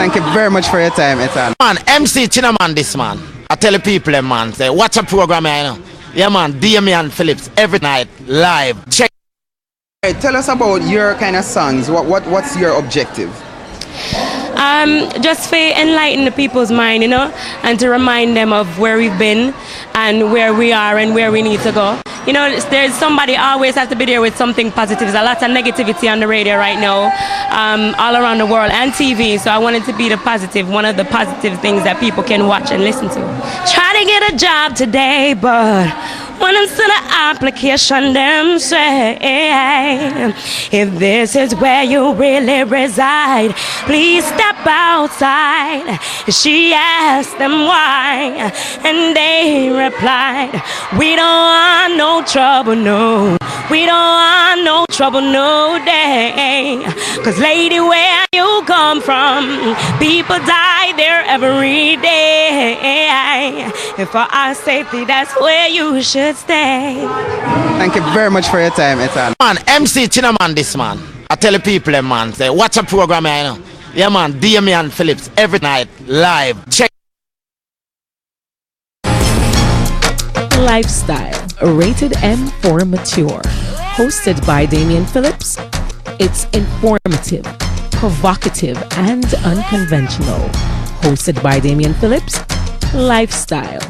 Thank you very much for your time, Ethan. Man, MC Chinaman this man. I tell the people, man, say, watch a program here, you know. Yeah, man, Damian Phillips, every night, live. Check. Hey, tell us about your kind of songs. What's your objective? Just to enlighten the people's mind, you know, and to remind them of where we've been and where we are and where we need to go. You know, there's somebody always has to be there with something positive. There's a lot of negativity on the radio right now, all around the world, and TV. So I wanted to be the positive, one of the positive things that people can watch and listen to. Try to get a job today, but when I'm to the application, them say, if this is where you really reside, please step outside. She asked them why, and they replied, we don't want no trouble, no. We don't want no trouble, no day. Cause lady, where you come from, people die there every day. And for our safety, that's where you should stay. Thank you very much for your time, Ethan. Man, MC Chinaman this man. I tell the people, man, say, watch a program here, you know. Yeah, man, Damian Phillips, every night, live. Check. Lifestyle, rated M for mature. Hosted by Damian Phillips, it's informative, provocative, and unconventional. Hosted by Damian Phillips, Lifestyle.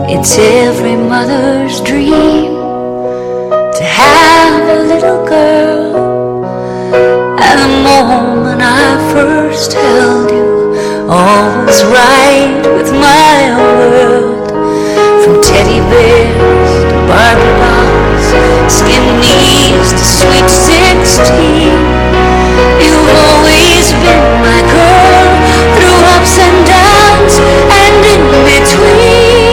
It's every mother's dream to have a little girl. And the moment I first held you, all was right with my world. From teddy bears to Barbie dolls, skin knees to sweet 16. You've always been my girl, through ups and downs and in between.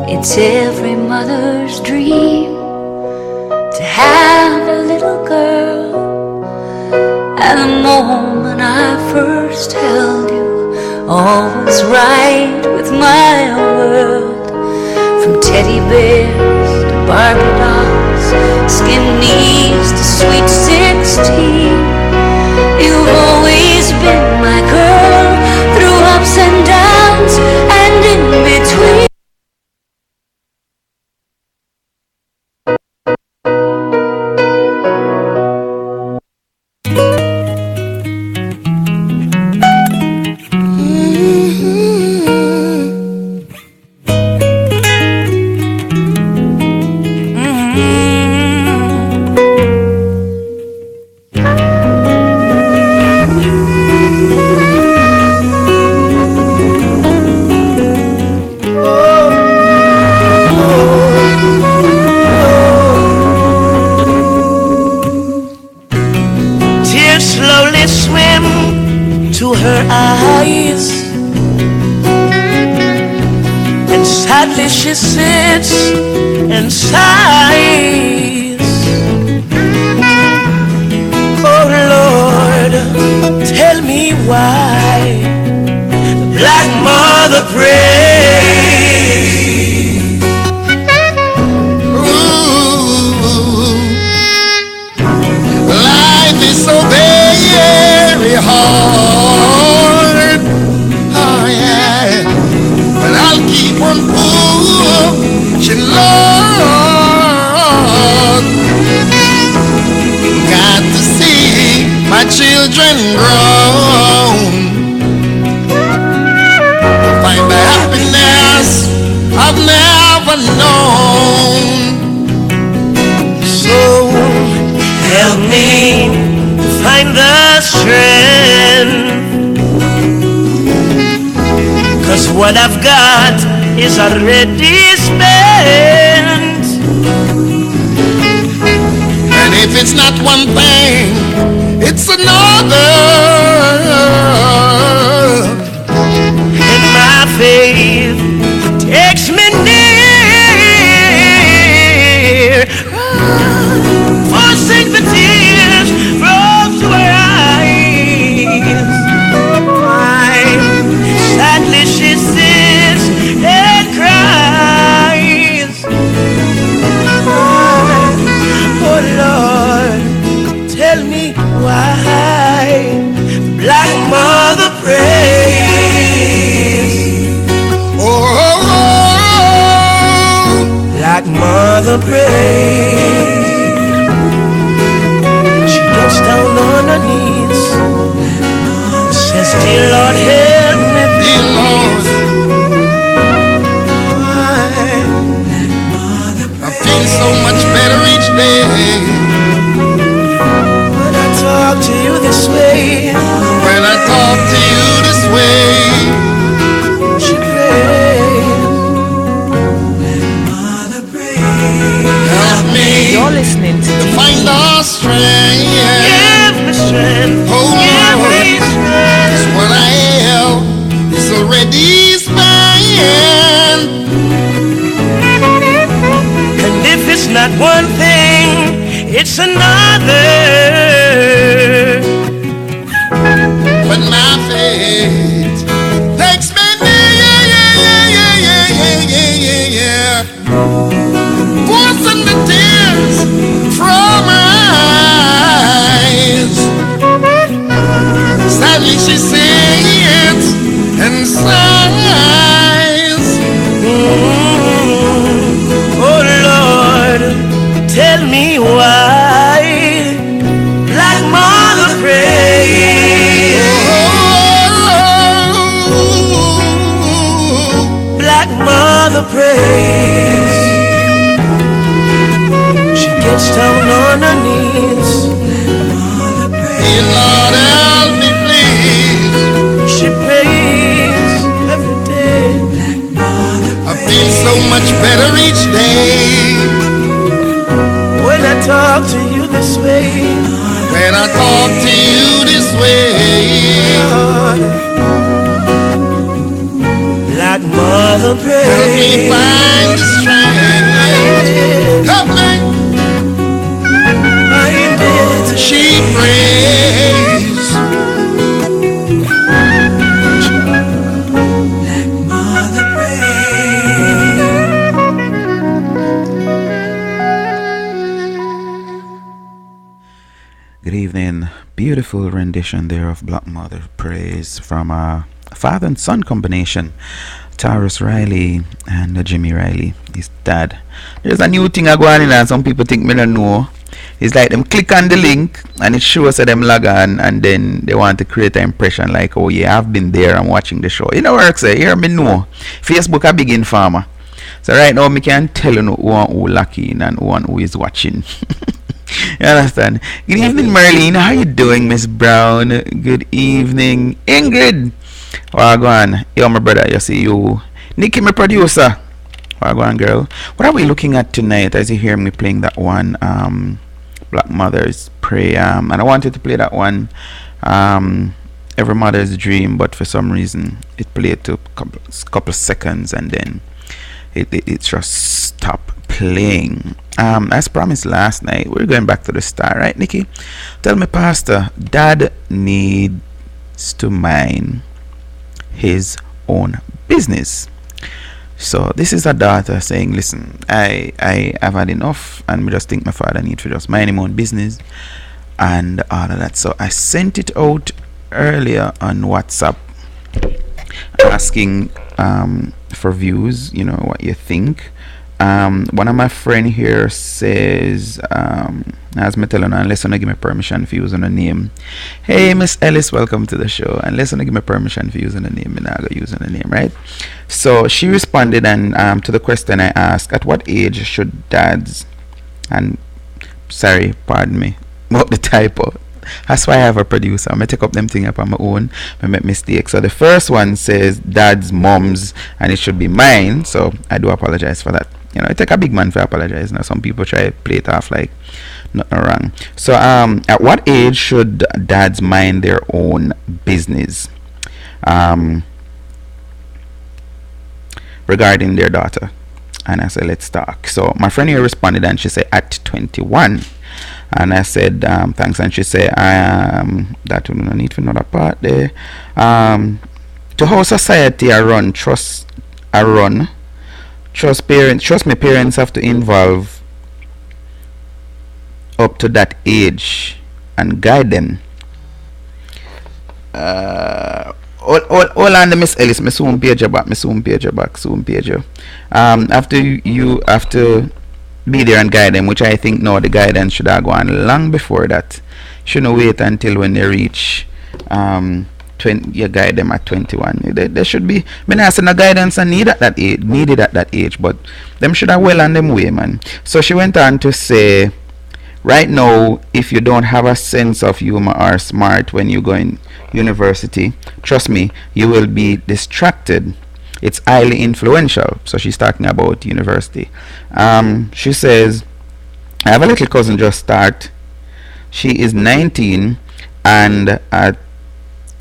It's every mother's dream to have a little girl. And the moment I first held you, all was right with my world. From teddy bears to Barbie dolls, skin knees to sweet 16. You've always been my girl, through ups and downs and in between. She sits and sighs. Oh Lord, tell me why the Black Mother prays. Life is so very hard. Oh yeah, but I'll keep on pushing, Lord. Got to see my children grow. what I've got is already spent. And if it's not one thing, it's another. And my faith takes me near, forcing the tears from her eyes. Sadly she sits and cries. Oh Lord, tell me why Black Mother prays. Oh, Black Mother prays. She gets down on her knees, says, dear Lord, help me, dear Lord. I feel so much better each day when I talk to you this way. When I talk to you this way, she prays. Mother prays. Help me. You're listening to Find the strength. Give me strength. Oh Lord, it's what I have. It's already spent. And if it's not one thing, it's another. But my faith takes me near, forcing the tears from her eyes. Sadly she sings and sighs. Oh Lord, tell me why Black Mother prays. Black Mother prays. She gets down on her knees. Dear Lord, help me please. She prays every day. I feel so much better each day when I talk to you this way. When I talk to you this way, Black Mother prays. Help me find the strength. Help me. She prays. Black Mother prays. Good evening. Beautiful rendition there of Black Mother Praise from a father and son combination. Taurus Riley and Jimmy Riley, his dad. There's a new thing going on and some people think me don't know. It's like them click on the link and it shows them log on and then they want to create an impression like, oh yeah, I've been there, I'm watching the show. You know works here me know. Facebook a big informer. So right now me can tell you who lucky in and who is watching. You understand? Good evening, Marlene. How you doing, Miss Brown? Good evening, Ingrid. Wagwan. Yo, my brother, you see you. Nikki, my producer. Wagwan, girl. What are we looking at tonight? As you hear me playing that one, Black Mother's Pray. And I wanted to play that one, Every Mother's Dream, but for some reason it played to a couple seconds and then it just stopped playing. As promised last night, we're going back to the start, right, Nikki? Tell me, Pastor, Dad needs to mind his own business. So this is a daughter saying, listen, I have had enough and me just think my father needs to just mind his own business and all of that. So I sent it out earlier on WhatsApp asking for views, you know, what you think. One of my friend here says, as me telling her, unless you give me permission for using a name. Hey, Miss Ellis, welcome to the show. Unless you give me permission for using a name, I'm not going using a name, right? So she responded and to the question I asked, at what age should dads, and sorry, pardon me, what the typo, That's why I have a producer. I take up them thing up on my own. I make mistakes. So the first one says dad's mom's, and it should be mine. So I do apologize for that. You know, it take a big man to apologize. Now some people try to play it off like nothing wrong. So at what age should dads mind their own business? Regarding their daughter. And I said, let's talk. So my friend here responded and she said at 21. And I said, thanks. And she said, that we don't need for another part there. To how society trust me, parents have to involve up to that age and guide them. Hold on, Miss Ellis. Me soon page you back. After you have to be there and guide them, which I think now the guidance should have gone long before that. Shouldn't wait until when they reach 20. You guide them at 21. There should be. I say no guidance and needed at that age, but them should have well on them way, man. So she went on to say, right now, if you don't have a sense of humor or smart when you go in university, trust me, you will be distracted. It's highly influential. So she's talking about university. She says, I have a little cousin just start. She is 19 and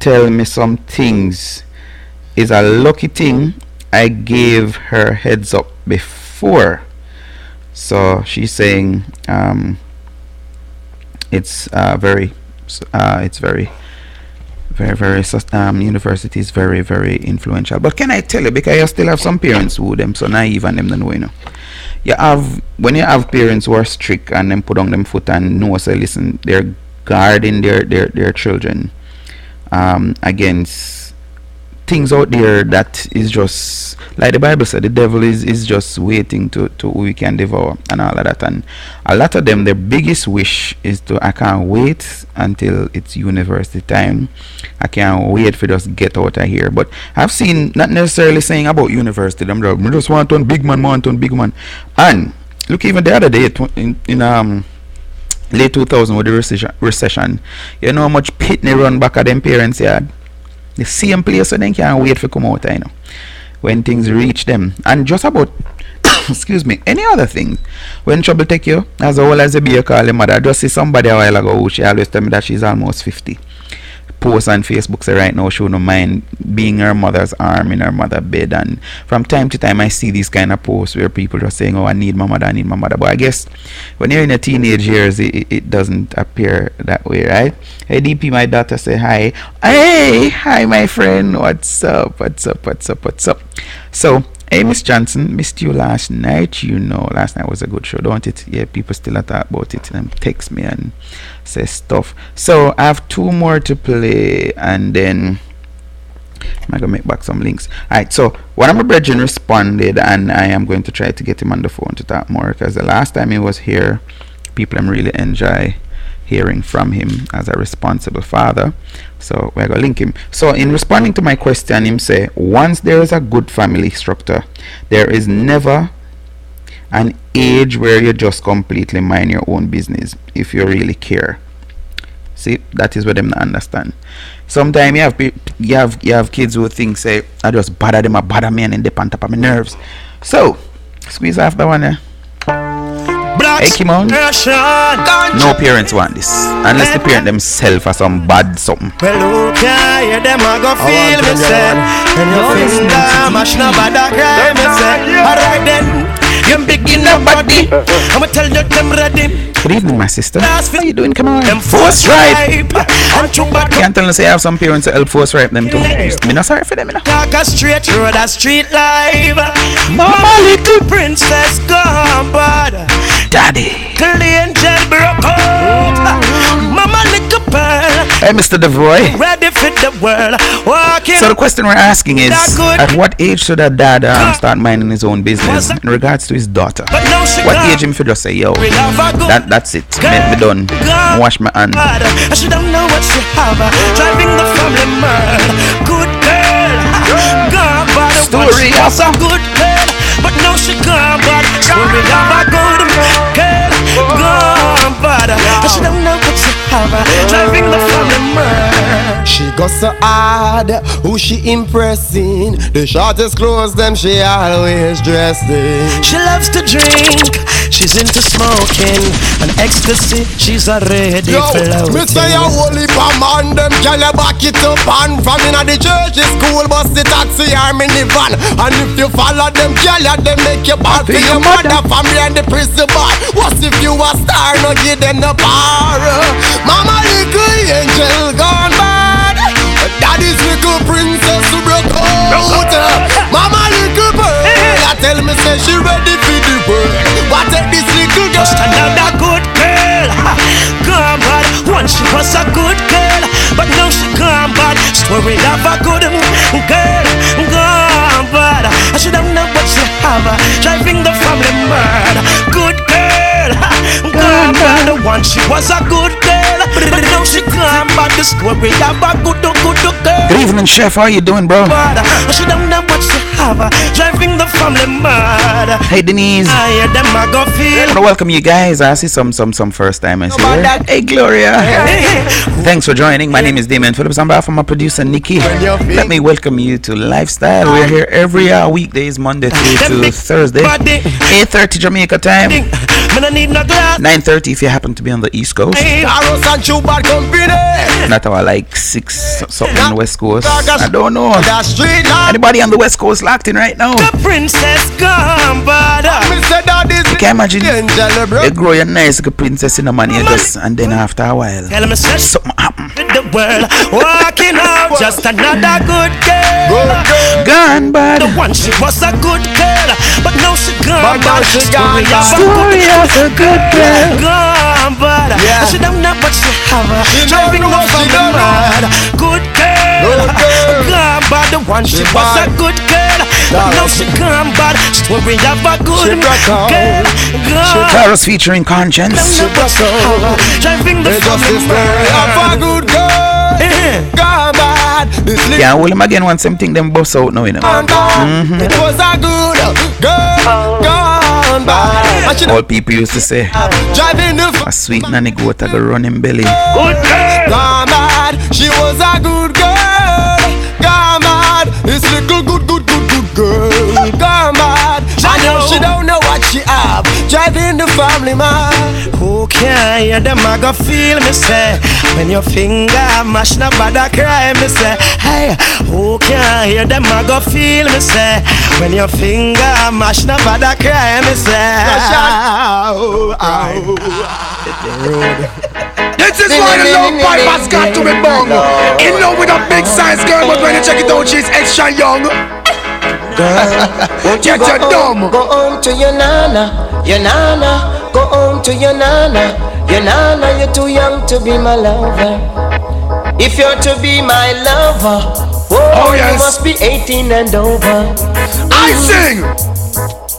tell me some things. Is a lucky thing I gave her heads up before. So she's saying it's very university is very, very influential. But can I tell you, because you still have some parents who them so naive and them don't know, you know. When you have parents who are strict and them put on them foot and know, say, listen, they're guarding their children against things out there that is just like the Bible said, the devil is just waiting to who we can devour and all of that. And a lot of them, their biggest wish is I can't wait until it's university time. I can't wait for just get out of here. But I've seen, not necessarily saying about university, them just want on big man. And look, even the other day in late 2000 with the recession, you know how much pit they run back at them parents' yard. The same place, so they can't wait for come out, you know, when things reach them. And just about excuse me, any other thing, when trouble take you, as old as a beer call your mother. I just see somebody a while ago who she always tell me that she's almost 50. Post on Facebook say right now she wouldn't mind being her mother's arm in her mother's bed. And from time to time I see these kind of posts where people are saying, oh, I need my mother. But I guess when you're in your teenage years, it doesn't appear that way, right? Hey DP, my daughter say hi. Hey, hi my friend, what's up? So hey Miss Johnson, missed you last night. You know, last night was a good show, don't it? Yeah, people still talk about it and text me and say stuff. So I have two more to play and then I'm gonna make back some links. Alright, so one of my brethren responded and I am going to try to get him on the phone to talk more, because the last time he was here, people really enjoy hearing from him as a responsible father. So we're gonna link him. So in responding to my question, him say, once there is a good family structure, there is never an age where you just completely mind your own business if you really care. See, that is what them not understand. Sometimes you have kids who think, say, I just bother them, I bother me, and then they pan top of my nerves. So squeeze off that one there. Hey Kimon, no parents want this unless the parent themselves for some bad something. Well, okay, them a go feel me said. And you feel damn, I should not bother cry me said. Alright then, you begin a body. I'ma tell you them ready. Good evening, my sister. How you doing? Come on. Force ripe. Can't tell us I have some parents that help force ripe them too. Me not sorry for them, you know. Talk a straight road, a street life. Mama little princess gone bad. Daddy. Till the angel broke out. Mama little pearl. Hey, Mr. Devoy. Ready for the world. Walking. So the question we're asking is, at what age should a dad start minding his own business in regards to his daughter? What age him if you just say, yo, that's it, me done, wash my hand. She don't know what she have, driving the family mad. Good girl, gone bad. Story of a good girl, but now she gone bad. Story of a good girl, gone bad. She don't know what she have. have her, driving the family mad. She got so hard, who she impressing? The shortest clothes them she always dressed in. She loves to drink, she's into smoking, and ecstasy, she's already floating. Me say a holy man, them gyal back it up and from inna the church, the school bus, the taxi or minivan. And if you follow them gyal, they make you bad for your mother, family and the prison bar. What if you a star, no give them the bar? Mama little angel gone bad, daddy's little princess who broke out. Mama little pearl, I tell me say she ready for the world. But take this little girl, just another good girl. Gone bad, once she was a good girl, but now she gone bad. Story of a good girl, gone bad. I should have known what she have, driving the family mad. Good girl, gone bad. Once she was a good girl, but now she gone bad. The story of a good girl. Good evening, Chef. How you doing, bro? I should have known what she have, driving the family mad. Hey, Denise. I hear them I go feel. I want to welcome you guys. I see some first timers here. Hey, Gloria. Thanks for joining. My name is Damien Phillips. I'm back from my producer Nikki. Let me welcome you to Lifestyle. We're here every weekdays, Monday through to Thursday, 8:30 Jamaica time, 9:30 if you happen to be on the East Coast. Not our like 6 something West Coast. I don't know. Anybody on the West Coast locked in right now? The princess gone bad. You can imagine you grow your nice like a princess in a man, and then after a while something happen. The world walking out, just another good girl. Gone bad. The one she was a good girl, but now she gone bad. Story of a good girl. Gone bad. She don't know what she have, driving the family mad. Good girl, gone bad. The one she was a good girl, but now she gone bad. Story of a good girl. Taurus featuring Conscience. Driving the family mad. Good girl, gone bad. Yeah, well, him again want something them bust out now, you know. It was a good girl, gone bad. All people used to say, driving the a sweet nanny goat a go run him belly. Good girl, gone bad. She was a good girl, gone bad. This little good girl, gone bad. I know she don't know what she have, driving the family man. Who can hear them I go feel me say, when your finger mash no bother cry me say. Hey, who can hear them I go feel me say, when your finger mash no bother cry me say. This is why the love pipe has got to be bung. In love with a big size girl, but when you check it out she's extra young. Girl, won't you go home to your nana, your nana. Go home to your nana, your nana. You're too young to be my lover. If you're to be my lover, oh yes, you must be 18 and over. I sing.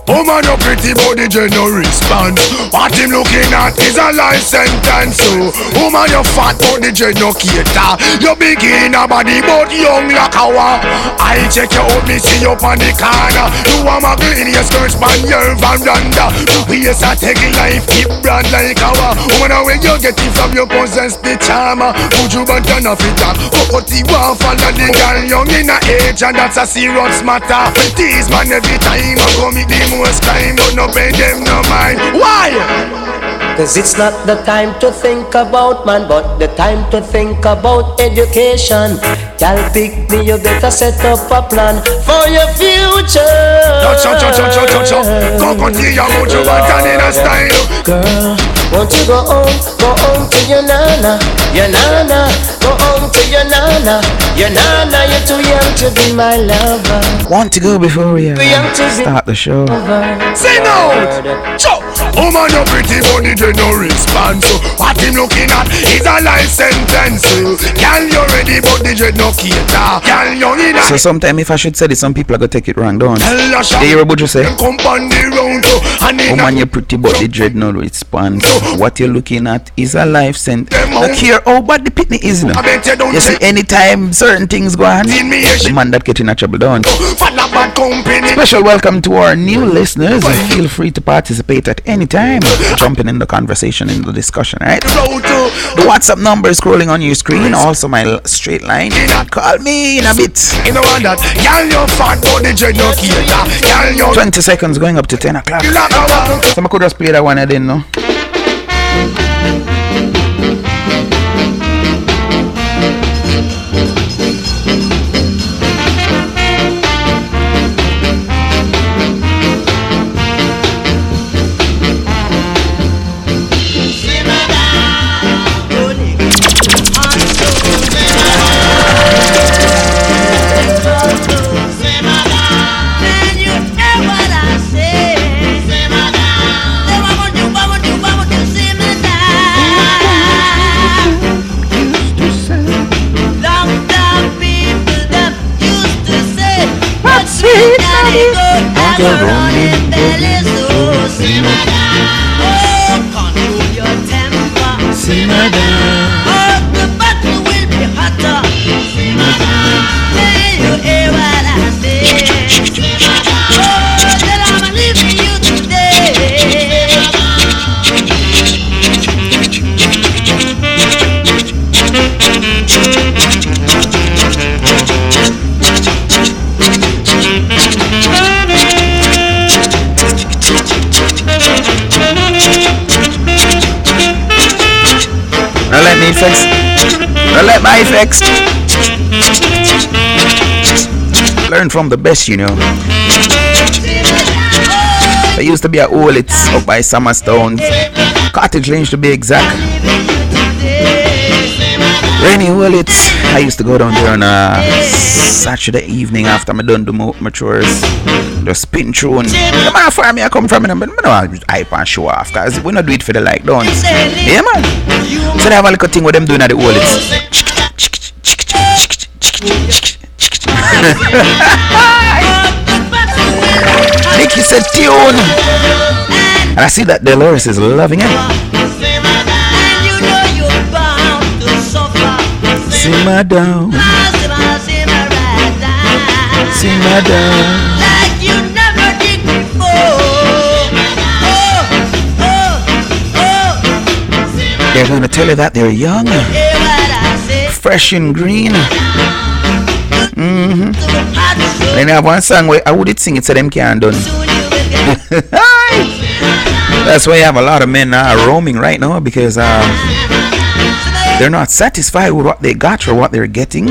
Woman, your pretty body, you no response. What him looking at is a life sentence. So, woman, your fat body, you no cater. You big in a body, but young like a war. I check you out, me see you on the corner. You a muggle in your skirt, span your van under. We is a taking life, keep brand like a war. Woman, where you get it from, you possess the charm. Would you but turn off it up? What the one follow the girl, young in a age, and that's a serious matter. These man every time I come with the most time, but no pay them no mind. Why? Cause it's not the time to think about man, but the time to think about education. Y'all pick me, you better set up a plan for your future. Go continue your mojo and in a style. Girl, won't you go home to your nana, your nana. Go home to your nana, your nana. You're too young to be my lover. Want to go before we start the show? Sing out! Woman, your pretty body, they no response. What him looking at is a life sentence. Girl, you ready, but the dread no cater. Girl, young in a... So sometime if I should say this, some people are gonna take it wrong, don't they? You hear what you say? Woman, your pretty body, dread no response. What you're looking at is a life sentence. Look here, oh, but the pitney is now. You see, anytime certain things go on, the man that get in a trouble, don't. bad company. Special welcome to our new listeners. Feel free to participate at any time, jumping in the conversation, in the discussion, right? The WhatsApp number is scrolling on your screen. Also my straight line. Call me in a bit. 20 seconds going up to 10 o'clock. So I could just play that one I didn't know. Let my effects learn from the best, you know. There used to be a hole, it's up by Summerstone, Cottage Lane to be exact. Rainy Woolits. I used to go down there on a Saturday evening after I done do my chores. Just spin through and the man for me I come from, but I don't hype and show off because we not do it for the like, don't. Yeah, man. So they have a little thing what them doing at the Woolits. Nicky said tune. And I see that Dolores is loving it. Simmer down, simmer down, like you never did before. They're gonna tell you that they're young, fresh and green. Then they have one song where I would sing it so them can't done. That's why you have a lot of men roaming right now because they're not satisfied with what they got or what they're getting.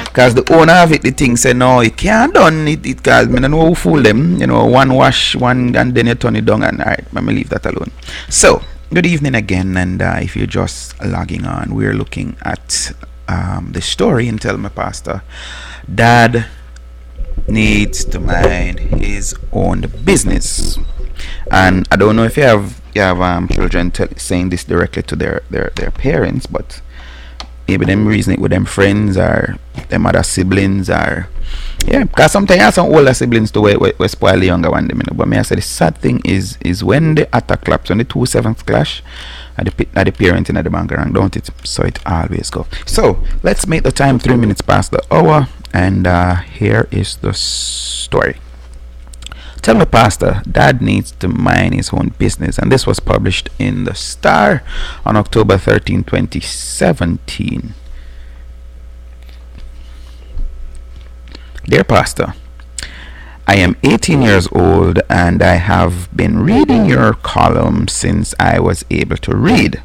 Because the owner of it, the thing said, no, you can't done it because I don't know who fool them. You know, one wash, one, and then you turn it down. And alright, let me leave that alone. So, good evening again. And if you're just logging on, we're looking at the story and tell my pastor, Dad needs to mind his own business. And I don't know if you have children saying this directly to their parents, but maybe them reason it with them friends or them other siblings, or yeah, because sometimes you have some older siblings to we spoil the younger one, you know. But me I say the sad thing is when the attack claps, when the 2 7s clash at the parenting at the background, don't it? So it always go. So let's make the time 3 minutes past the hour, and here is the story. Tell me, Pastor, Dad needs to mind his own business. And this was published in the Star on October 13, 2017. Dear Pastor, I am 18 years old and I have been reading your column since I was able to read.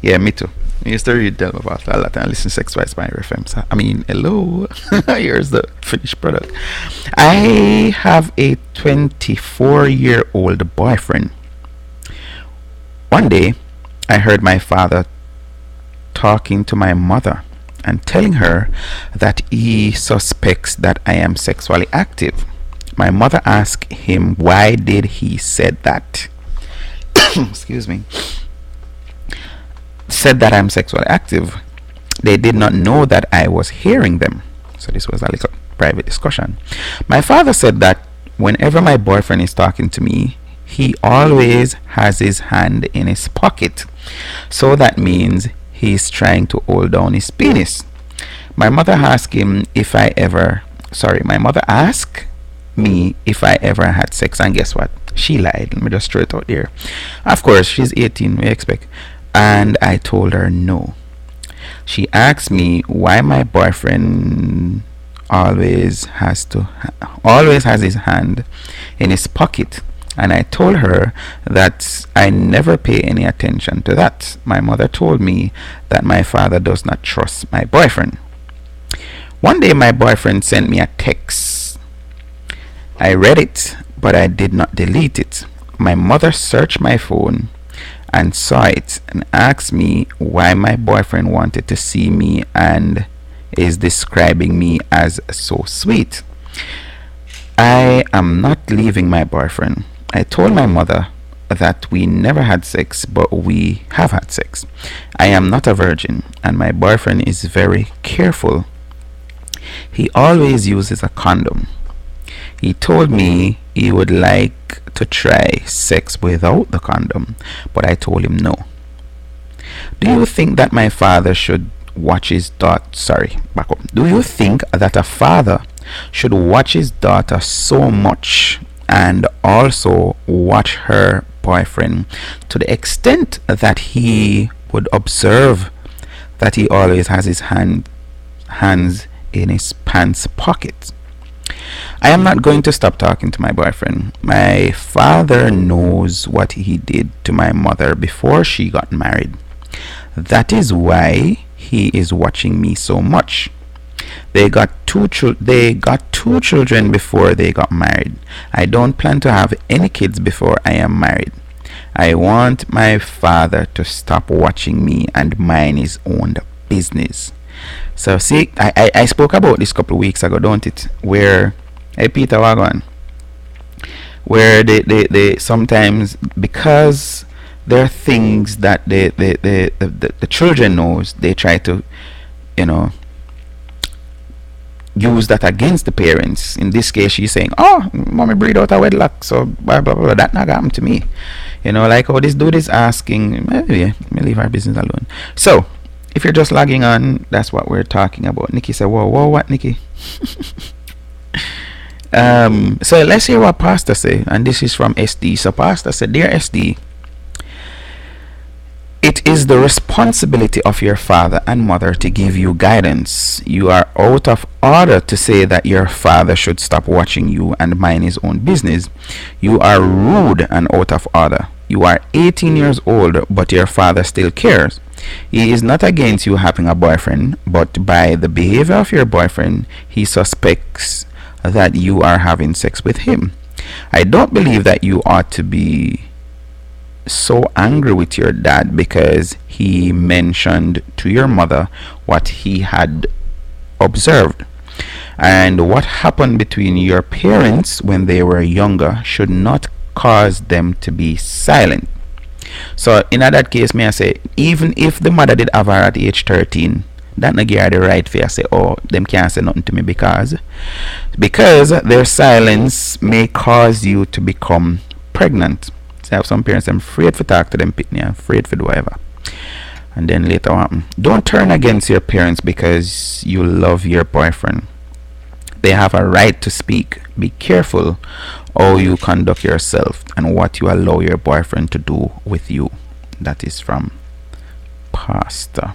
Yeah, me too. I used to read, tell me about a lot and listen to Sex Spice by FM. So, I mean, hello. Here's the finished product. I have a 24-year-old boyfriend. One day, I heard my father talking to my mother and telling her that he suspects that I am sexually active. My mother asked him why did he said that. Excuse me. Said that I'm sexually active. They did not know that I was hearing them. So this was a little private discussion. My father said that whenever my boyfriend is talking to me, he always has his hand in his pocket. So that means he's trying to hold down his penis. My mother asked him if I ever sorry, my mother asked me if I ever had sex, and guess what? She lied. Let me just throw it out there. Of course, she's 18, we expect. And I told her no. She asked me why my boyfriend always has his hand in his pocket, and I told her that I never pay any attention to that. My mother told me that my father does not trust my boyfriend. One day my boyfriend sent me a text. I read it, but I did not delete it. My mother searched my phone and saw it and asked me why my boyfriend wanted to see me and is describing me as so sweet. I am not leaving my boyfriend. I told my mother that we never had sex, but we have had sex. I am not a virgin, and my boyfriend is very careful. He always uses a condom. He told me he would like to try sex without the condom, but I told him no. Do you think that my father should watch his daughter? Do you think that a father should watch his daughter so much and also watch her boyfriend to the extent that he would observe that he always has his hands in his pants pocket? I am not going to stop talking to my boyfriend. My father knows what he did to my mother before she got married. That is why he is watching me so much. They got two children before they got married. I don't plan to have any kids before I am married. I want my father to stop watching me and mind his own business. So see, I spoke about this a couple of weeks ago, don't it? Where, hey Peter Wagon, where they sometimes, because there are things that the children knows, they try to, use that against the parents. In this case, she's saying, oh, mommy breed out a wedlock, so blah blah blah, that not happened to me. Like, oh, this dude is asking, maybe leave our business alone. So if you're just logging on, that's what we're talking about. Nikki said, whoa, what, Nikki? So let's hear what Pastor say, and this is from SD. So Pastor said, dear SD, it is the responsibility of your father and mother to give you guidance. You are out of order to say that your father should stop watching you and mind his own business. You are rude and out of order. You are 18 years old, but your father still cares. He is not against you having a boyfriend, but by the behavior of your boyfriend, he suspects that you are having sex with him. I don't believe that you ought to be so angry with your dad because he mentioned to your mother what he had observed. And what happened between your parents when they were younger should not cause them to be silent. So in that case, may I say, even if the mother did have her at age 13, that not give her the right to say, oh, them can't say nothing to me because their silence may cause you to become pregnant. So I have some parents, I'm afraid to talk to them, pitney, afraid to do whatever. And then later on, don't turn against your parents because you love your boyfriend. They have a right to speak. Be careful how you conduct yourself and what you allow your boyfriend to do with you. That is from Pastor.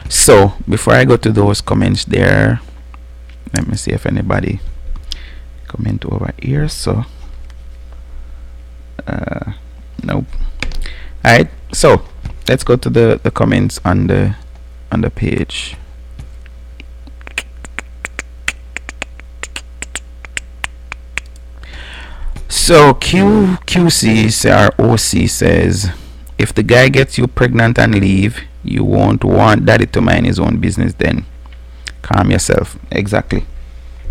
So before I go to those comments there, let me see if anybody comment over here. So nope. Alright, so let's go to the comments on the page. So QCROC says, if the guy gets you pregnant and leave, you won't want daddy to mind his own business then. Calm yourself. Exactly.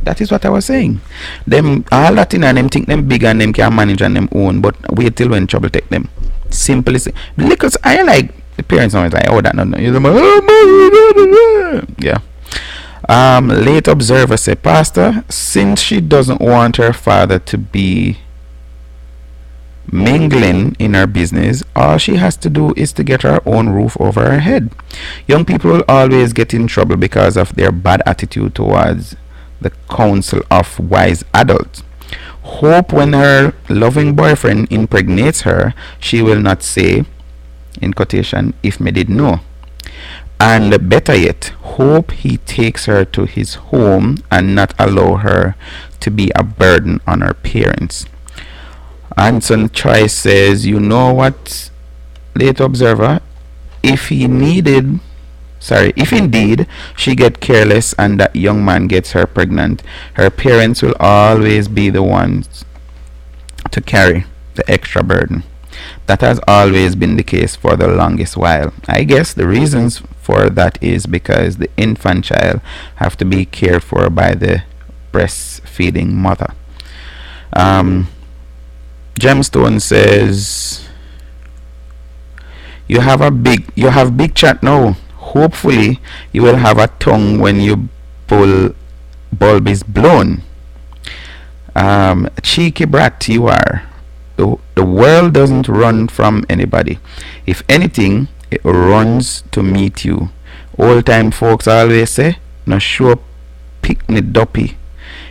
That is what I was saying. Them all that in and them think them big and them can manage on them own, but wait till when trouble take them. Simply say, because I like the parents always like, oh, that no. Yeah. Late observer say, Pastor, since she doesn't want her father to be mingling in her business, all she has to do is to get her own roof over her head. Young people will always get in trouble because of their bad attitude towards the counsel of wise adults. Hope when her loving boyfriend impregnates her, she will not say, in quotation, if me did know. And better yet, hope he takes her to his home and not allow her to be a burden on her parents. Anson Choi says, you know what, late observer, if indeed she get careless and that young man gets her pregnant, her parents will always be the ones to carry the extra burden. That has always been the case for the longest while. I guess the reasons for that is because the infant child have to be cared for by the breastfeeding mother. Gemstone says, you have big chat now. Hopefully you will have a tongue when you bulb is blown. Cheeky brat you are. The world doesn't run from anybody. If anything, it runs to meet you. Old time folks always say, no sure picnic duppy,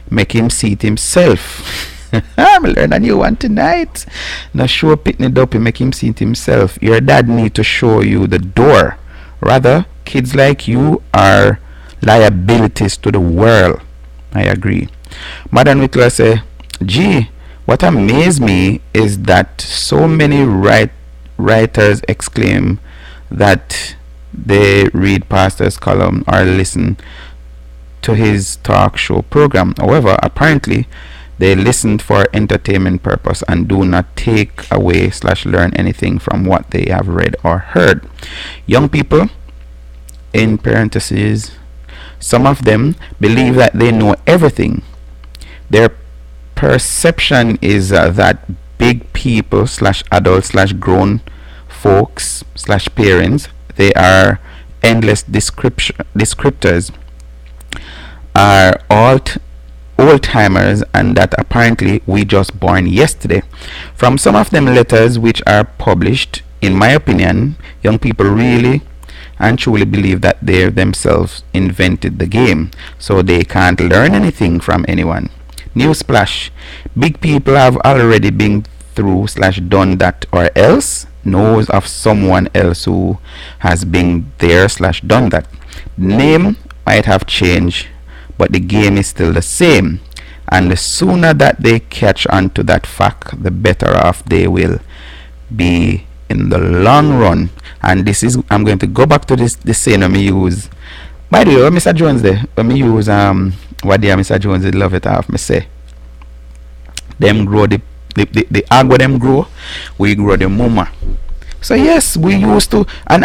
make him see it himself. I'm learning a new one tonight. No sure picnic duppy, make him see it himself. Your dad need to show you the door. Rather, kids like you are liabilities to the world. I agree. Madam Whitler say, gee, what amazed me is that so many writers exclaim that they read pastor's column or listen to his talk show program. However, apparently they listened for entertainment purpose and do not take away / learn anything from what they have read or heard. Young people, in parentheses, some of them believe that they know everything. Their perception is that big people / adults / grown folks / parents, they are endless descriptors, are old timers, and that apparently we just born yesterday. From some of them letters which are published, in my opinion, young people really and truly believe that they themselves invented the game, so they can't learn anything from anyone. Newsflash, big people have already been through / done that, or else knows of someone else who has been there / done that. Name might have changed, but the game is still the same, and the sooner that they catch on to that fact, the better off they will be in the long run. And this is, I'm going to go back to this saying I use. By the way, when Mr. Jones there, when me use what dear Mr. Jones did love it off, me say them grow the agua them grow, we grow the mama. So yes, we used to, and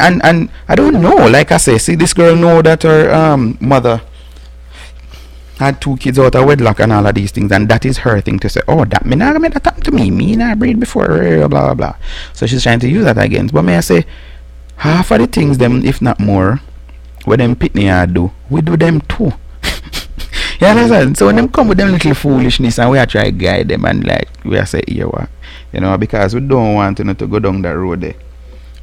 I don't know, like I say, see, this girl know that her mother had 2 kids out of wedlock and all of these things, and that is her thing to say, oh, that me not that happened to me not breed before, blah blah blah. So she's trying to use that against. But may I say, half of the things them, if not more, what them pitney do, we do them too. You understand? So when them come with them little foolishness and we are try to guide them, and like we are say, here what, you know, because we don't want to go down that road there.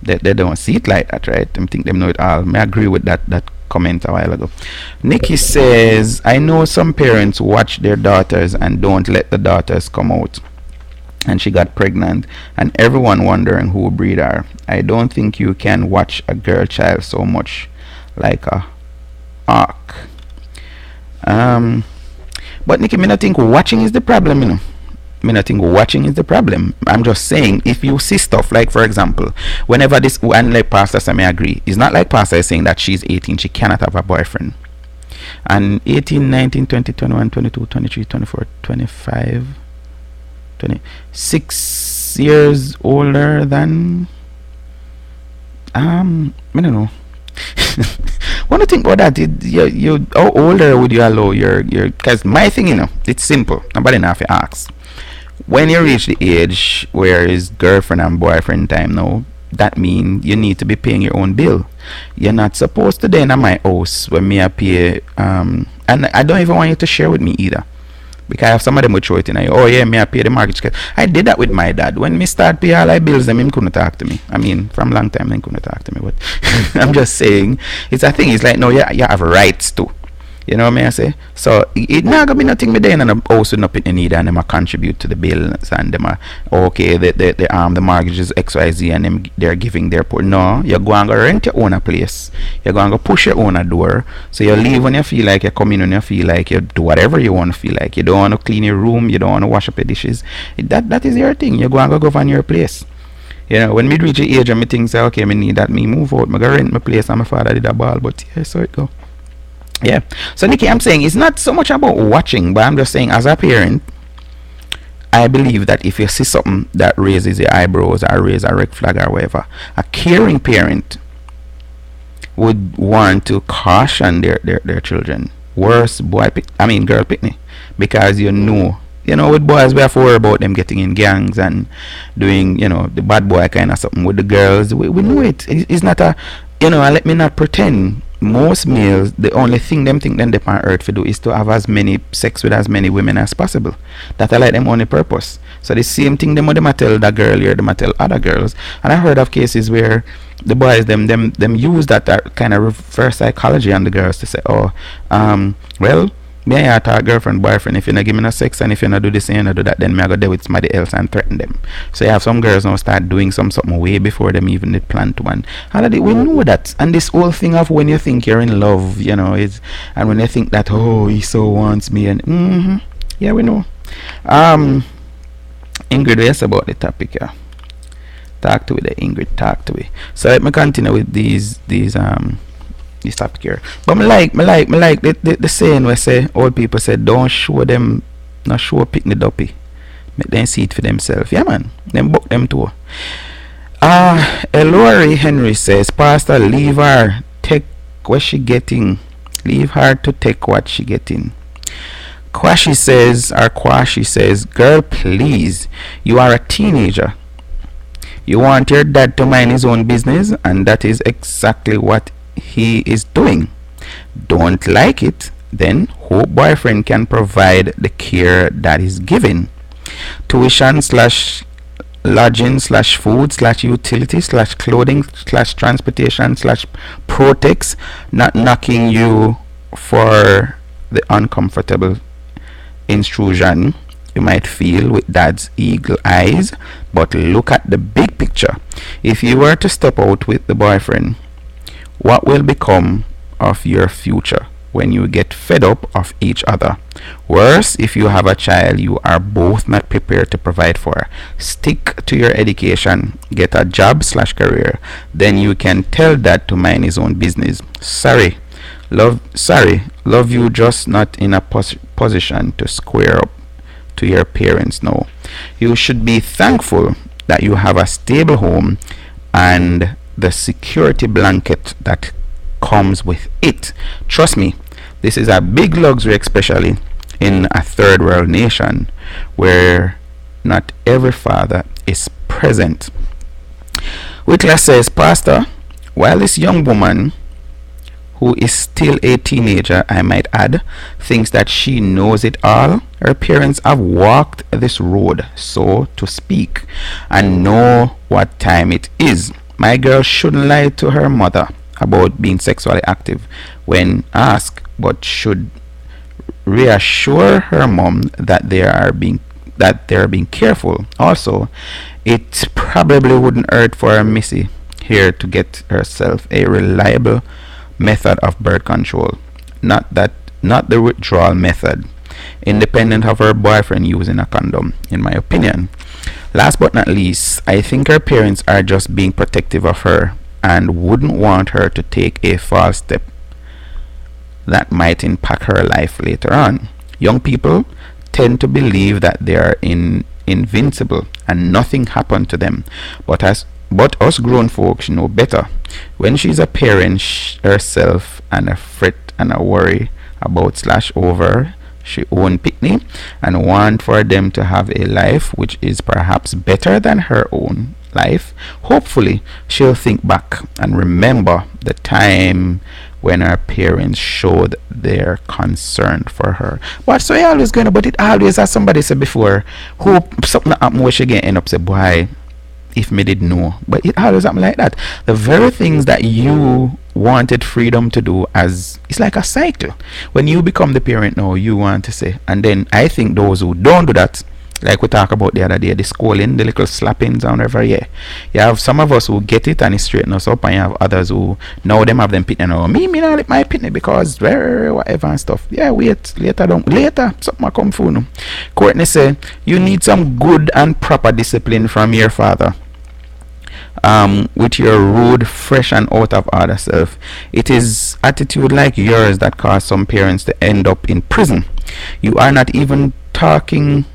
They don't see it like that, right? I think them know it all. I agree with that comment a while ago. Nikki says, I know some parents watch their daughters and don't let the daughters come out, and she got pregnant and everyone wondering who breed her. I don't think you can watch a girl child so much like a ark. But Nikki, me not think watching is the problem, you know. Me not think watching is the problem. I'm just saying, if you see stuff like, for example, whenever this, and like Pastor Sammy agree, it's not like Pastor is saying that she's 18, she cannot have a boyfriend. And 18, 19, 20, 21, 22, 23, 24, 25, 26 years older than I don't know. When you think about that, you how older would you allow your because my thing, you know, it's simple. Nobody have to ask. When you reach the age where it's girlfriend and boyfriend time now, that means you need to be paying your own bill. You're not supposed to then at my house when me I pay and I don't even want you to share with me either. Because I have some of them would throw it in. Oh yeah, me I pay the mortgage. I did that with my dad. When me start pay all my bills, him couldn't talk to me. I mean, from long time, he couldn't talk to me. But I'm just saying, it's a thing. It's like, no, you have rights to. You know what I say? So it not gonna be nothing me then and I'm also not putting need and them a contribute to the bills and them a okay the mortgage is XYZ and them they're giving their put. No, you're going to rent your own a place. You're going to push your own a door. So you leave when you feel like, you come in when you feel like, you do whatever you want to feel like. You don't want to clean your room, you don't want to wash up your dishes. That is your thing. You're going to go on your place. You know, when me reach the age and me think say okay, me need that, me move out, me go rent my place and my father did a ball, but yeah, so it go. Yeah. So Nikki, I'm saying it's not so much about watching, but I'm just saying as a parent, I believe that if you see something that raises your eyebrows or raises a red flag or whatever, a caring parent would want to caution their children. Worse girl picnic. Because you know, with boys we have to worry about them getting in gangs and doing, the bad boy kind of something. With the girls, we know it's not a, and let me not pretend. Most males, the only thing them think them on earth to do is to have as many sex with as many women as possible. That I like them only purpose. So the same thing them tell that girl here, them tell other girls. And I heard of cases where the boys them use that kind of reverse psychology on the girls to say, oh, well, me I talk girlfriend, boyfriend, if you not give me no sex and if you not do this and you not do that, then me I go there with somebody else and threaten them. So you have some girls now start doing something way before them even did plan to one. And we know that. And this whole thing of when you think you're in love, is and when you think that he so wants me and yeah, we know. Ingrid, yes about the topic, yeah. Talk to me, Ingrid, talk to me. So let me continue with these topic here. But me like the saying where say old people say don't show them, not show pick the duppy. Make them see it for themselves. Yeah man. Them book them too. Elori Henry says, Pastor, leave her take what she getting. Leave her to take what she getting. Kwashi says, girl, please, you are a teenager. You want your dad to mind his own business, and that is exactly what he is doing. Don't like it, then hope boyfriend can provide the care that is given. Tuition / lodging / food / utility / clothing / transportation / protects, not knocking you for the uncomfortable intrusion you might feel with dad's eagle eyes, but look at the big picture. If you were to step out with the boyfriend, what will become of your future when you get fed up of each other? Worse, if you have a child you are both not prepared to provide for. Stick to your education, get a job / career, then you can tell dad to mind his own business. Sorry, love you, just not in a position to square up to your parents now. You should be thankful that you have a stable home and the security blanket that comes with it. Trust me, this is a big luxury, especially in a third world nation where not every father is present. Whitler says, Pastor, while this young woman, who is still a teenager, I might add, thinks that she knows it all, her parents have walked this road, so to speak, and know what time it is. My girl shouldn't lie to her mother about being sexually active when asked, but should reassure her mom that they are being careful. Also, it probably wouldn't hurt for Missy here to get herself a reliable method of birth control, not the withdrawal method, independent of her boyfriend using a condom, in my opinion. Last but not least, I think her parents are just being protective of her and wouldn't want her to take a false step that might impact her life later on. Young people tend to believe that they are invincible and nothing happened to them, but us grown folks know better. When she's a parent herself and a fret and a worry about / over she own picnic and want for them to have a life which is perhaps better than her own life, hopefully she'll think back and remember the time when her parents showed their concern for her. But so you always going to, but it always, as somebody said before, hope something happen where she get end up say, boy, if me did know. But it always happen like that. The very things that you wanted freedom to do, as it's like a cycle. When you become the parent now, you want to say, and then I think those who don't do that, like we talked about the other day, the scolding, the little slappings and whatever, yeah. You have some of us who get it and it straighten us up, and you have others who now them have them pitney now. Me not let my pitney because whatever and stuff. Yeah, wait, later something will come through. No. Courtney say you need some good and proper discipline from your father. With your rude, fresh and out of order self. It is attitude like yours that cause some parents to end up in prison. You are not even talking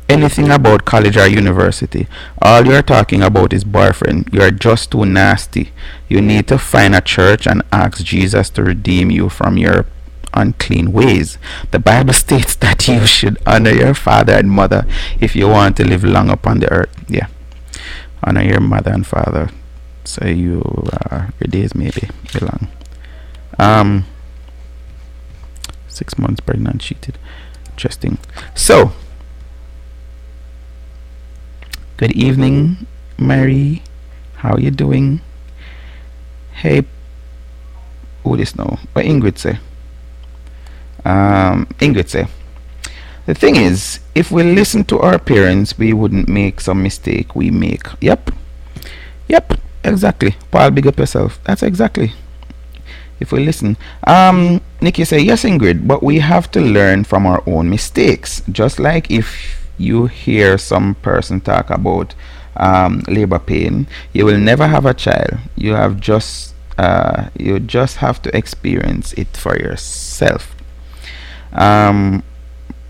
anything about college or university. All you're talking about is boyfriend. You're just too nasty. You need to find a church and ask Jesus to redeem you from your unclean ways. The Bible states that you should honor your father and mother if you want to live long upon the earth. Yeah. Honor your mother and father so your days may be long. 6 months pregnant, cheated. Interesting. So good evening, Mary. How you doing? Hey, who this now? What Ingrid say? Ingrid say, the thing is, if we listen to our parents, we wouldn't make some mistake we make. Yep, exactly. Paul, big up yourself. That's exactly. If we listen. Nikki say, yes, Ingrid, but we have to learn from our own mistakes. Just like if you hear some person talk about labor pain, you will never have a child. You just have to experience it for yourself.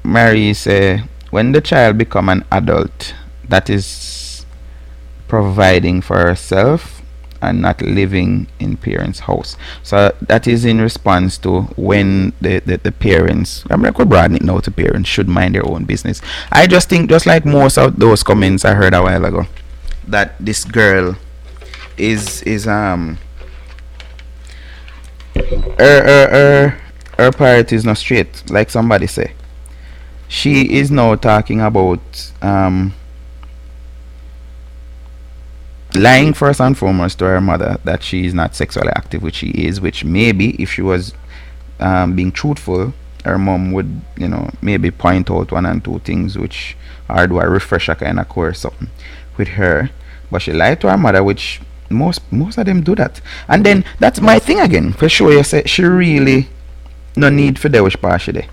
Mary say, when the child become an adult that is providing for herself and not living in parents' house. So that is in response to when the parents, I'm like, we're broadening it now to parents should mind their own business. I just think, just like most of those comments I heard a while ago, that this girl is her priority is not straight, like somebody say. She is now talking about lying first and foremost to her mother that she is not sexually active, which she is, which maybe if she was being truthful, her mom would, maybe point out one and two things which are do a refresher kind of course something with her. But she lied to her mother, which most of them do that. And then that's my thing again, for sure. You say she really no need for the wish part there,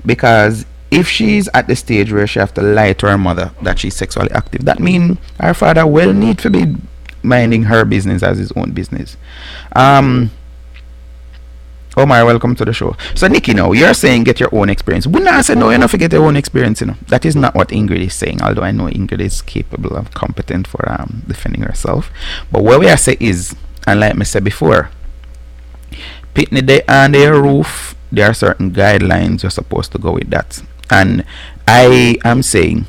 because if she's at the stage where she have to lie to her mother that she's sexually active, that means her father will need to be minding her business as his own business. Omar, welcome to the show. So Nikki, now you're saying get your own experience. We not say no, you don't forget your own experience. That is not what Ingrid is saying. Although I know Ingrid is capable of competent for defending herself. But what we are saying is, and like I said before, pitney day on their roof, there are certain guidelines you're supposed to go with that. And I am saying,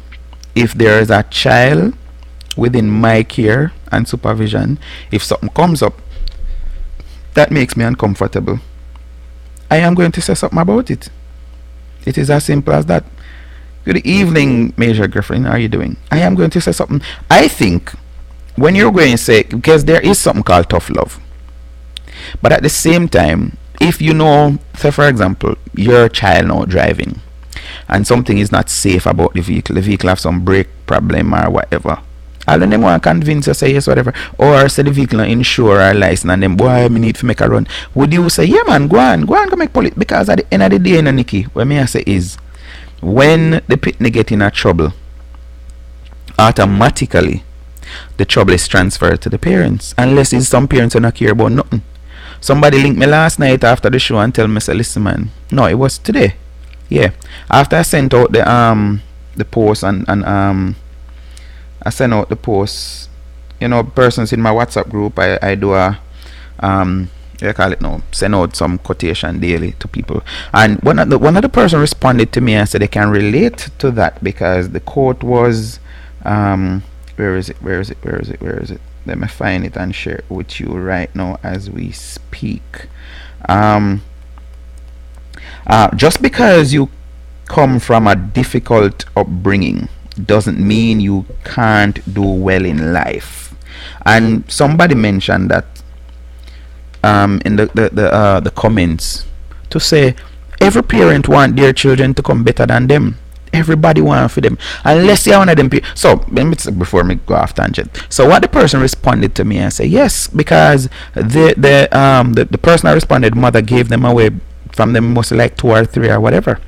if there is a child within my care and supervision, if something comes up that makes me uncomfortable, I am going to say something about it. It is as simple as that. Good evening, Major Griffin. How are you doing? I am going to say something. I think when you're going to say, because there is something called tough love, but at the same time, if you know, say for example, your child now driving and something is not safe about the vehicle have some brake problem or whatever, all of them want to convince you say yes whatever, or say the vehicle not insure or license and then boy me need to make a run, would you say yeah man go on go make police? Because at the end of the day, Nikki, what me I say is, when the pitney get in a trouble, automatically the trouble is transferred to the parents, unless it's some parents who not care about nothing. Somebody linked me last night after the show and tell me, say, listen man, no, it was today, yeah, after I sent out the post and I sent out the post, persons in my WhatsApp group, I do a you call it now, send out some quotation daily to people, and one of the person responded to me and said they can relate to that because the quote was where is it? Let me find it and share it with you right now as we speak. Just because you come from a difficult upbringing, doesn't mean you can't do well in life. And somebody mentioned that in the comments, to say every parent want their children to come better than them. Everybody want for them, unless you're one of them. So let me before me go off tangent. So what the person responded to me and say, yes, because the person I responded, mother gave them away from them mostly like 2 or 3 or whatever,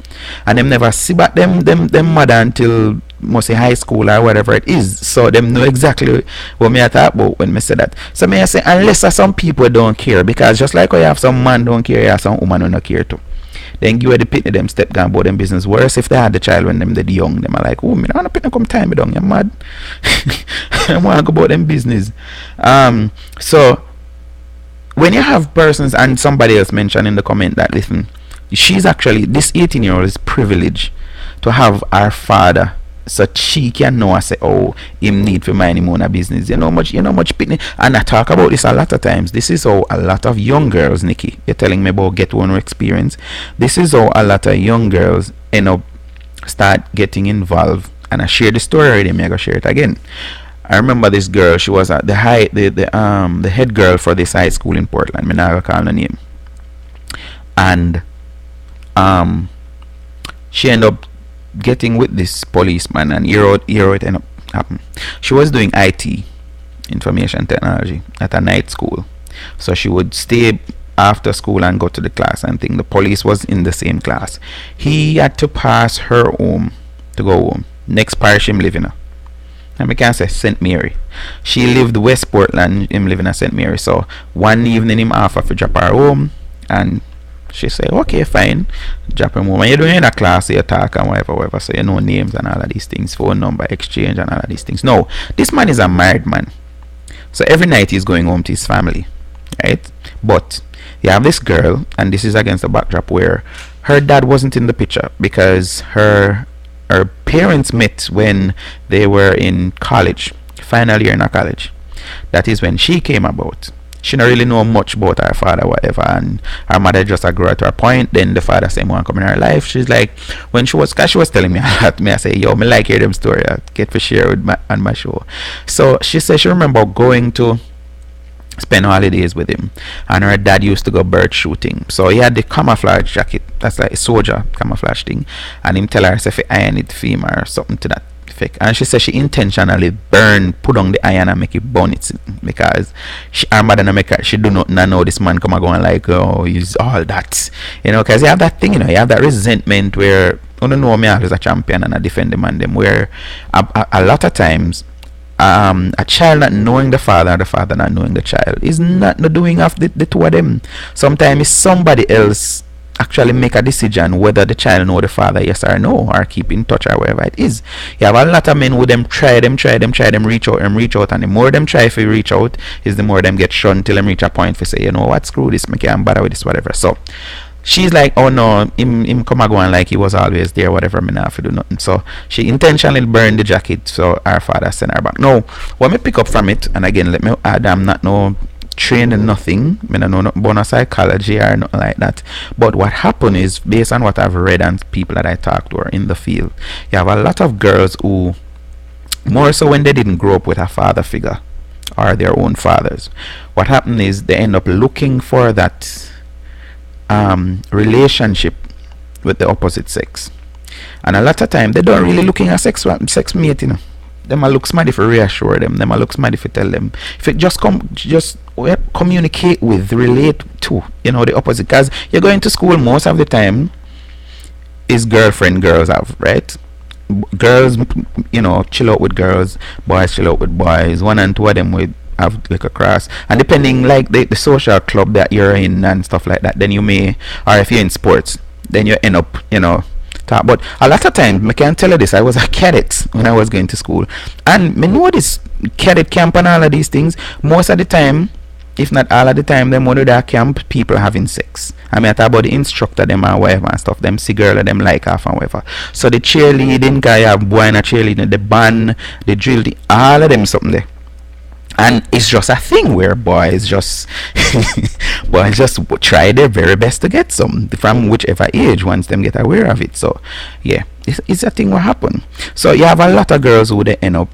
and them never see back them mother until mostly high school or whatever it is. So them know exactly what me I talk about when me say that. So me I say, unless some people don't care, because just like you have some man don't care, you have some woman who don't care too. Then give the pitney them step down about them business. Worse if they had the child when them the young, them are like, oh, me don't want to pitney come time me down, you're mad. I want to go about them business. So when you have persons, and somebody else mentioned in the comment that, listen, she's actually, this 18-year-old is privileged to have her father, so she can know and say, oh, him need for mind him own a business. You know much pitney. And I talk about this a lot of times. This is how a lot of young girls, Nikki, you're telling me about get one experience. This is how a lot of young girls end up start getting involved. And I shared the story already, I'm gonna share it again. I remember this girl, she was at the head girl for this high school in Portland. I'm not gonna call her name. And she ended up getting with this policeman, and here it ended up happening. She was doing IT, information technology, at a night school. So she would stay after school and go to the class and think. The police was in the same class. He had to pass her home to go home. Next parish him living in. And I can say St. Mary. She lived West Portland, him living at St. Mary. So one evening him offer to drop her home, and she said, okay, fine, drop him home. And you're doing in a class, so you talk and whatever, so you know names and all of these things, phone number exchange and all of these things. No, this man is a married man, so every night he's going home to his family, right? But you have this girl, and this is against the backdrop where her dad wasn't in the picture, because her parents met when they were in college, final year in a college. That is when she came about. She don't really know much about her father, whatever, and her mother just grew to a point. Then the father said, "Want come in her life." She's like, when she was, cause she was telling me a lot. Me I say, "Yo, me like hear them story. I get to share with on my show." So she said she remember going to spend holidays with him, and her dad used to go bird shooting. So he had the camouflage jacket, that's like a soldier camouflage thing, and him tell her if he iron it for him or something to that effect. And she said she intentionally put on the iron and make it burn it, because her mother no make her, she do not know this man come and go and like, oh, he's all that, you know, because you have that thing, you know, you have that resentment where you don't know me as a champion and I defend the man them, where a lot of times a child not knowing the father not knowing the child is not doing of the two of them. Sometimes it's somebody else actually make a decision whether the child know the father, yes or no, or keep in touch or whatever it is. You have a lot of men who them try them reach out, and the more them try to reach out is the more them get shunned till them reach a point for say, you know what, screw this, make can't bother with this, whatever. So she's like, oh no, him come and go and like he was always there, whatever, me not have to do nothing. So she intentionally burned the jacket, so her father sent her back. Now, what me pick up from it, and again, let me add, I'm not no trained in nothing, I don't know nothing about psychology or nothing like that, but what happened is, based on what I've read and people that I talked to are in the field, you have a lot of girls who, more so when they didn't grow up with a father figure or their own fathers, what happened is they end up looking for that relationship with the opposite sex, and a lot of time they don't really looking at sex mate, you know. Them a look smart if you reassure them. Them a look smart if you tell them. If you just communicate with, relate to, you know, the opposite. Because you're going to school most of the time is girlfriend girls have, right? Girls, you know, chill out with girls. Boys chill out with boys. One and two of them will have like a cross. And depending like the social club that you're in and stuff like that, then you may, or if you're in sports, then you end up, you know, but a lot of times, I can tell you this, I was a cadet when I was going to school, and I know this cadet camp and all of these things, most of the time, if not all of the time, them one that camp, people having sex. I mean, I talk about the instructor them and whatever and stuff, them see girl them like half and whatever. So the cheerleading guy have boy and cheerleading, the band, the drill, all of them something there. And it's just a thing where boys just boys just try their very best to get some from whichever age once them get aware of it. So yeah, it's a thing what happen. So you have a lot of girls who they end up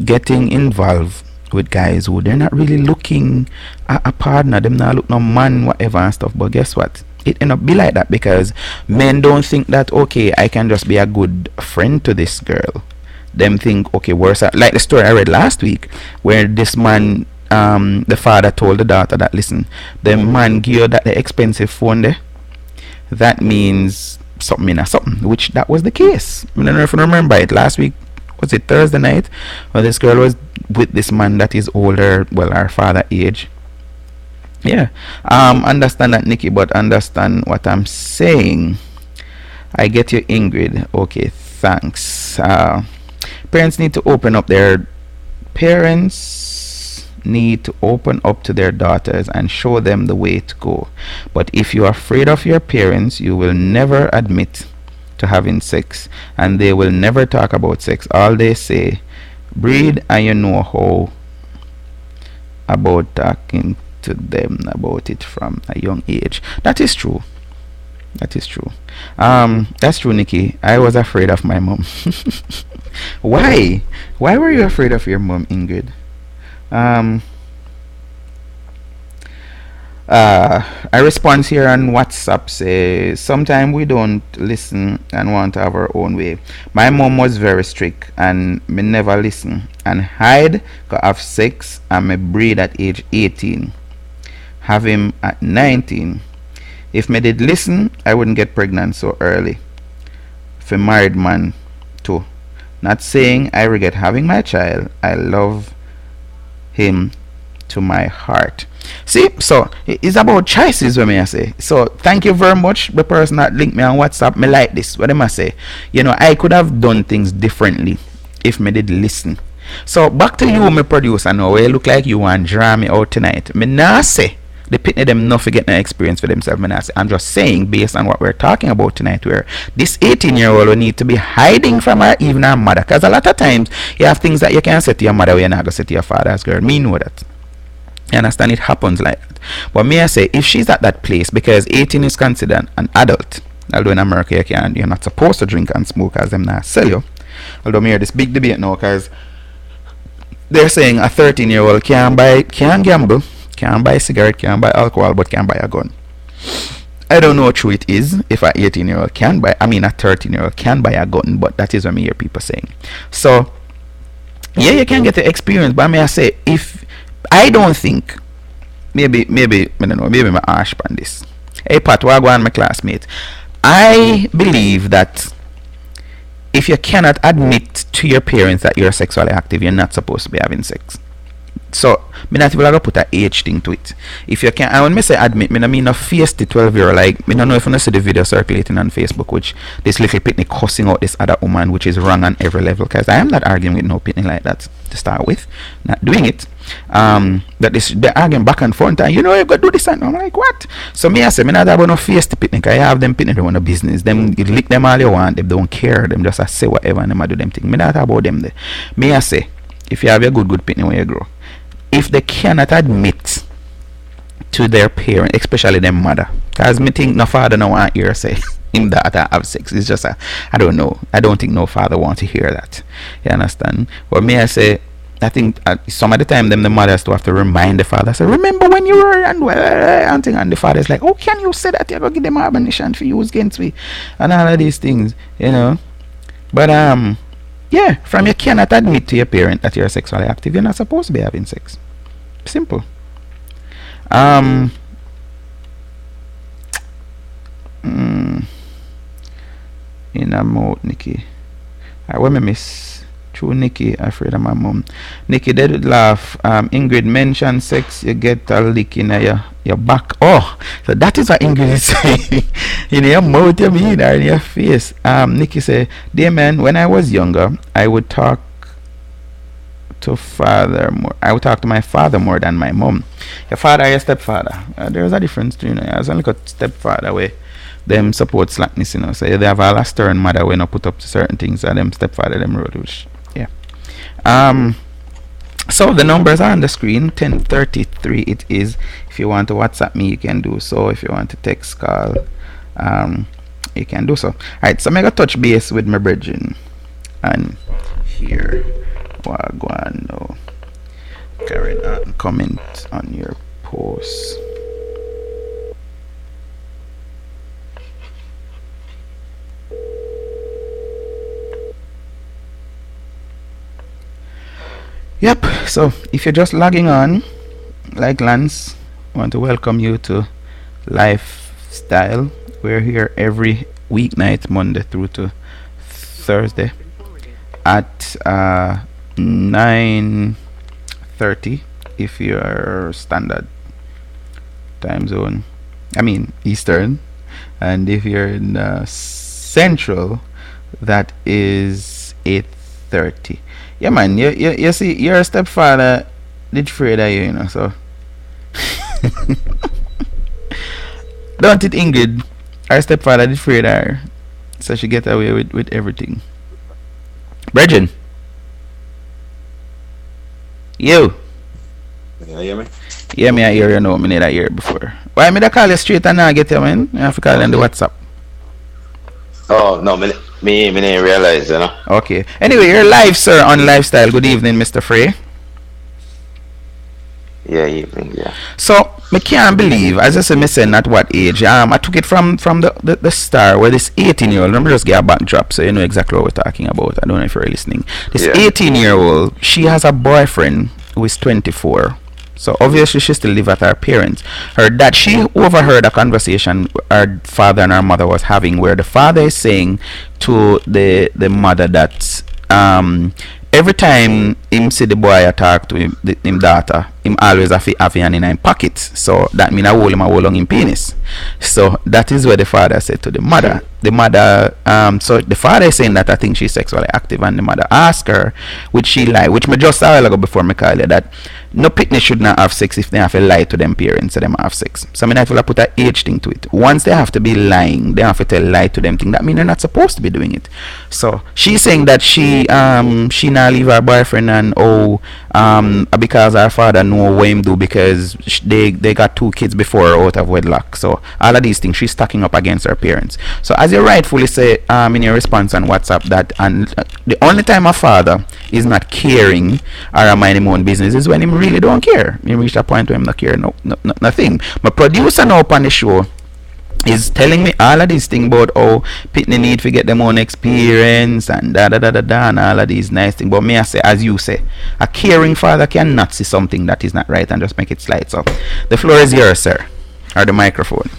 getting involved with guys who they're not really looking at a partner, them not look no man whatever and stuff. But guess what, it end up be like that because men don't think that okay, I can just be a good friend to this girl. Them think okay, worse, like the story I read last week where this man, the father told the daughter that listen, the man give you that the expensive phone there, that means something in a something, which that was the case. I don't know if you remember it last week. Was it Thursday night where this girl was with this man that is older, well, her father age. Yeah. Understand that, Nikki, but understand what I'm saying. I get you, Ingrid. Okay, thanks. Parents need to open up their parents need to open up to their daughters and show them the way to go. But if you're afraid of your parents, you will never admit to having sex, and they will never talk about sex. All they say, breed, and you know how about talking to them about it from a young age. That is true. That is true. That's true, Nikki. I was afraid of my mom. Why? Why were you afraid of your mom, Ingrid? A response here on WhatsApp says, sometimes we don't listen and want to have our own way. My mom was very strict and me never listen and hide, cause have sex and me breed at age 18. Have him at 19. If me did listen, I wouldn't get pregnant so early. For married man too. Not saying I regret having my child. I love him to my heart. See, so it's about choices, what I say. So thank you very much, the person that linked me on WhatsApp. Me like this. What am I say? You know, I could have done things differently if me did listen. So back to you, my producer. Now, where you look like you want to draw me out tonight. Me not say the pitney them not forget no experience for themselves. Me not say. I'm just saying based on what we're talking about tonight, where this 18-year-old will need to be hiding from her, even her mother. Because a lot of times you have things that you can't say to your mother where you're not going to say to your father's girl. Me know that. You understand? It happens like that. But may I say, if she's at that place, because 18 is considered an adult, although in America you're not supposed to drink and smoke as them not sell you. Although me hear this big debate now because they're saying a 13-year-old can't gamble, can't buy cigarette, can't buy alcohol, but can buy a gun. I don't know how true it is if a 18-year-old can buy, a 13-year-old can buy a gun, but that is what I hear people saying. So yeah, you can get the experience, but may I say, if I don't think, maybe I don't know, maybe I'm harsh on this. Hey Pat, what go on, my classmate? I believe that if you cannot admit to your parents that you're sexually active, you're not supposed to be having sex. So, me not even gonna put a age thing to it. If you can, and when me say admit, me no mean no face the 12-year-old. Like, me don't know if you see the video circulating on Facebook, which this little pitney cussing out this other woman, which is wrong on every level. Because I am not arguing with no pitney like that to start with, not doing it. That they're arguing back and forth, and you know you gotta do this, and I'm like, what? So me I say, me not about no face the pitney. Cause I have them pitney doing a business. Them you lick them all you want. They don't care. Them just say whatever and them I do them thing. Me not about them there. Me I say, if you have a good pitney when you grow, if they cannot admit to their parent, especially their mother, because me think no father no want hear say him that I have sex. It's just I don't know. I don't think no father want to hear that. You understand? But me I say, I think some of the time them the mothers to have to remind the father, say, remember when you were and the father's like, oh, can you say that you're gonna give them ammunition for use against me and all of these things, you know? But yeah, from you cannot admit to your parent that you're sexually active, you're not supposed to be having sex. Simple. In a mouth, Nikki. What me miss? True, Nikki. Afraid of my mom. Nikki, they did laugh. Ingrid mentioned sex. You get a lick in your back. Oh, so that is what Ingrid is saying. In your mouth, you mean, or in your face. Nikki say, dear man, when I was younger, I would talk to my father more than my mom. Your father or your stepfather? There's a difference, you know. There's only a stepfather where them support slackness, you know. So they have a stern mother when I put up to certain things, and them stepfather them road, which yeah. So the numbers are on the screen. 1033 it is. If you want to WhatsApp me, you can do so. If you want to text call, um, you can do so. Alright, so I'm gonna touch base with my brethren and here Wagwan no carry on comment on your post. Yep, so if you're just logging on, like Lance, I want to welcome you to Lifestyle. We're here every weeknight, Monday through to Thursday at 9:30 if you're standard time zone. I mean Eastern, and if you're in Central, that is 8:30. Yeah, man. You see, your stepfather did afraid of you, you know. So don't it, Ingrid? Our stepfather did afraid of her, so she get away with everything. Bridget, you. You hear me? Yeah, me I hear you now. Me need I hear before. Why me da call you straight and now get you, man? You have to call on the WhatsApp. Oh no, me didn't realize, you know. Okay. Anyway, you're live, sir, on Lifestyle. Good evening, Mr. Frey. Yeah, evening, yeah. So me can't believe, as I said, me saying at what age. I took it from the star where this 18-year-old. Let me just get a backdrop so you know exactly what we're talking about. I don't know if you're listening. This 18-year-old, she has a boyfriend who is 24. So obviously she still live at her parents. Her dad, she overheard a conversation her father and her mother was having, where the father is saying to the mother that every time him see the boy talk to him daughter, him always have hand in him pocket. So that mean I hold him on him penis. So that is what the father said to the mother. The mother, so the father is saying that I think she's sexually active, and the mother asked her, which she lie, which me just a while ago before me call you, that no picnic should not have sex if they have to lie to them parents so them have sex. So I mean I feel I put an age thing to it. Once they have to be lying, they have to tell lie to them thing. That mean they're not supposed to be doing it. So she's saying that she not leave her boyfriend and because her father know what him do because they got 2 kids before her out of wedlock. So all of these things she's stacking up against her parents. So as you rightfully say in your response on WhatsApp that the only time a father is not caring or minding his own business is when him really don't care. He reached a point where him not care nothing. My producer now on the show is telling me all of these things about how Pitney need to get them own experience and da da da da da and all of these nice things. But me I say, as you say, a caring father cannot see something that is not right and just make it slide. So the floor is yours, sir, or the microphone.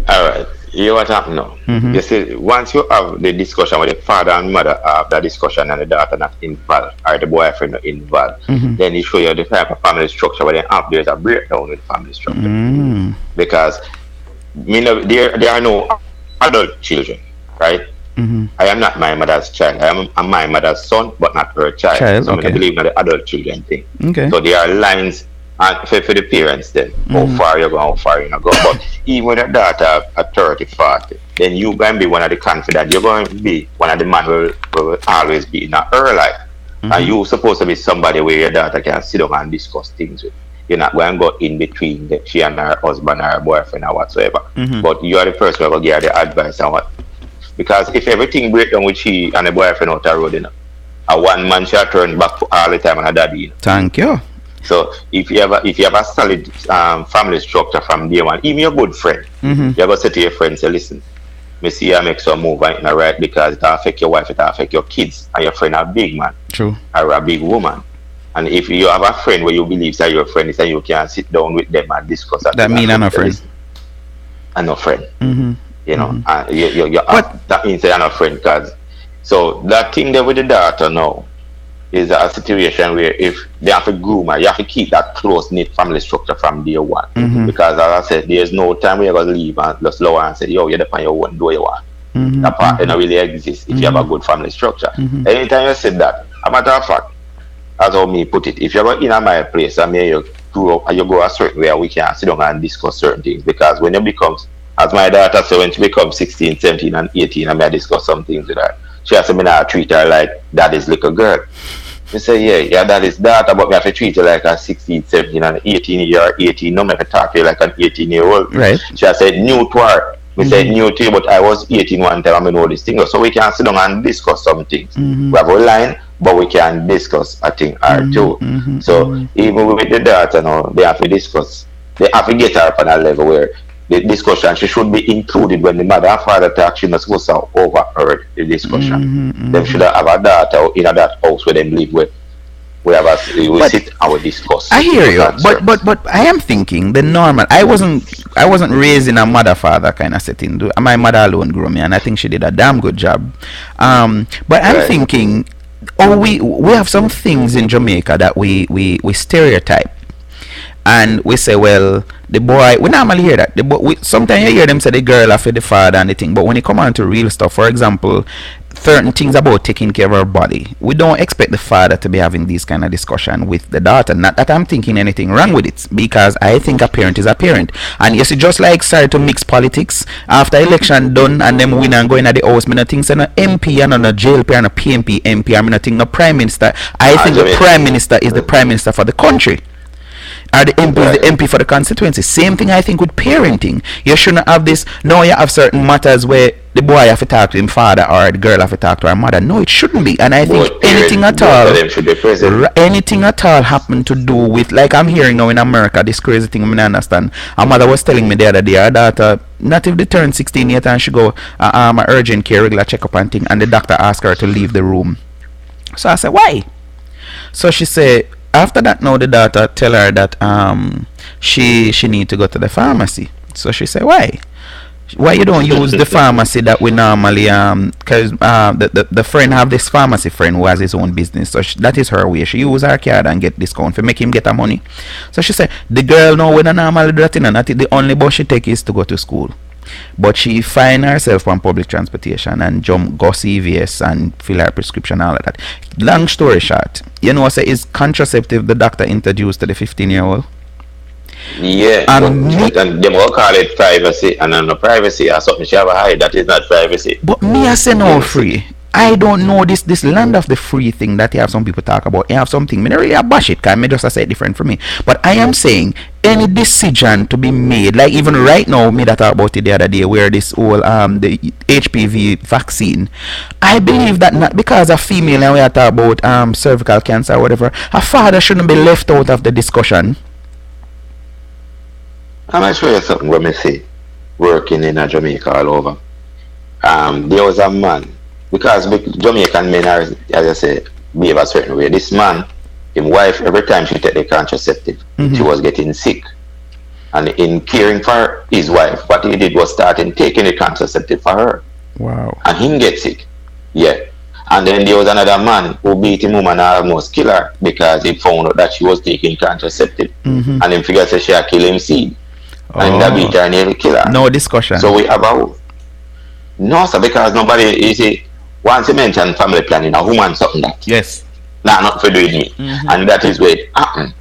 All right. You know what happened now? You see, once you have the discussion with the father and mother have that discussion and the daughter not involved or the boyfriend not involved, then it show you the type of family structure where they have there's a breakdown with family structure. Because there are no adult children, right? I am not my mother's child. I'm my mother's son, but not her child. So I believe in the adult children thing. So there are lines for the parents then. How far you go, how far you not go. But even with a daughter at 30, 40, then you going to be one of the confident. You're going to be one of the man who will always be in her life. And you're supposed to be somebody where your daughter can sit down and discuss things with. You're not going to go in between she and her husband or her boyfriend or whatsoever. But you are the person who will give her the advice and what. Because if everything breaks down with she and the boyfriend out the road, you know, a one man shall turn back to all the time and a daddy. You know. Thank you. So if you have a solid family structure from day one, even your good friend, you ever say to your friend, say, listen, me see you make some move right now, right? Because it affect your wife, it affect your kids, and your friend a big man. True. Or a big woman. And if you have a friend where you believe that your friend is and you can sit down with them and discuss that mean I'm a friend. I'm a friend. You know, and that means I'm a friend. Cause so that thing there with the daughter now is a situation where if they have to groom her, you have to keep that close knit family structure from day one. Because as I said, there's no time where you're gonna leave and just lower and say, yo, you're on your own, do you want. That part don't really exist if you have a good family structure. Anytime you said that, a matter of fact, as how me put it, if you're in my place and you grow up and you go a certain way, we can sit down and discuss certain things. Because when you become, as my daughter said, when she becomes 16, 17 and 18, I may discuss some things with her. She has to treat her like daddy's little girl. We say, yeah, that is that, but we have to treat you like a 16, 17, and 18-year, 18. No, me have to talk to you like an 18-year-old. Right. She has said new to her. We said new to you, but I was 18 one time, I know this thing. So we can sit down and discuss some things. We have a line, but we can discuss a thing or two. So even with the daughter now, they have to discuss. They have to get her up on a level where the discussion, she should be included when the mother and father talk. She not supposed to overheard the discussion. Them should have a daughter in that house where they live with. We sit and we discuss. I hear you, but I am thinking the normal. I wasn't raised in a mother father kind of setting. My mother alone grew me, and I think she did a damn good job. But I'm thinking, we have some things in Jamaica that we stereotype. And we say, well, the boy, we normally hear that. Sometimes you hear them say the girl after the father and the thing, but when it come on to real stuff, for example, certain things about taking care of her body, we don't expect the father to be having this kind of discussion with the daughter. Not that I'm thinking anything wrong with it, because I think a parent is a parent. And yes, it's just like sorry to mix politics. After election done and them win and go in at the house, me not think so no MP and no JLP and no PMP MP, I mean not think no prime minister. I think the prime minister is the prime minister for the country. Are the MP is the MP for the constituency. Same thing I think with parenting. You shouldn't have this. No, you have certain matters where the boy have to talk to his father or the girl have to talk to her mother. No, it shouldn't be. And I think anything at all happen to do with, like I'm hearing now in America, this crazy thing I understand. Her mother was telling me the other day, her daughter, not if they turn 16 yet and she go a urgent care regular checkup and thing, and the doctor asked her to leave the room. So I said, why? So she said, after that, now the daughter tell her that she need to go to the pharmacy. So she said, why you don't use the pharmacy that we normally because the friend have this pharmacy friend who has his own business, so that is her way. She use her card and get discount for make him get her money. So she said the girl now when I normally do that, and that the only bus she take is to go to school. But she find herself on public transportation and go CVS and fill her prescription, all of that. Long story short, you know, say is contraceptive the doctor introduced to the 15-year-old. Yeah, and them all call it privacy, and no privacy or something she have a hide, that is not privacy. But me I say no free. I don't know this land of the free thing that you have some people talk about. You have something, me not really bash it, because me just say it different from me. But I am saying any decision to be made, like even right now, me that talk about it the other day, where this whole the HPV vaccine, I believe that not because a female and we are talking about cervical cancer or whatever, a father shouldn't be left out of the discussion. I'm gonna show you something when me see working in Jamaica all over. There was a man, because Jamaican men are, as I say, behave a certain way. This man, his wife, every time she take the contraceptive, she was getting sick. And in caring for his wife, what he did was starting taking the contraceptive for her. Wow. And him get sick. Yeah. And then there was another man who beat him woman and almost kill her because he found out that she was taking contraceptive. And him figured that she had killed him seed. And that beat her and nearly kill her. No discussion. So we have no, sir, because nobody, you see, once you mention family planning, a woman something that. Yes. Nah, not for doing me. And that is where it happened.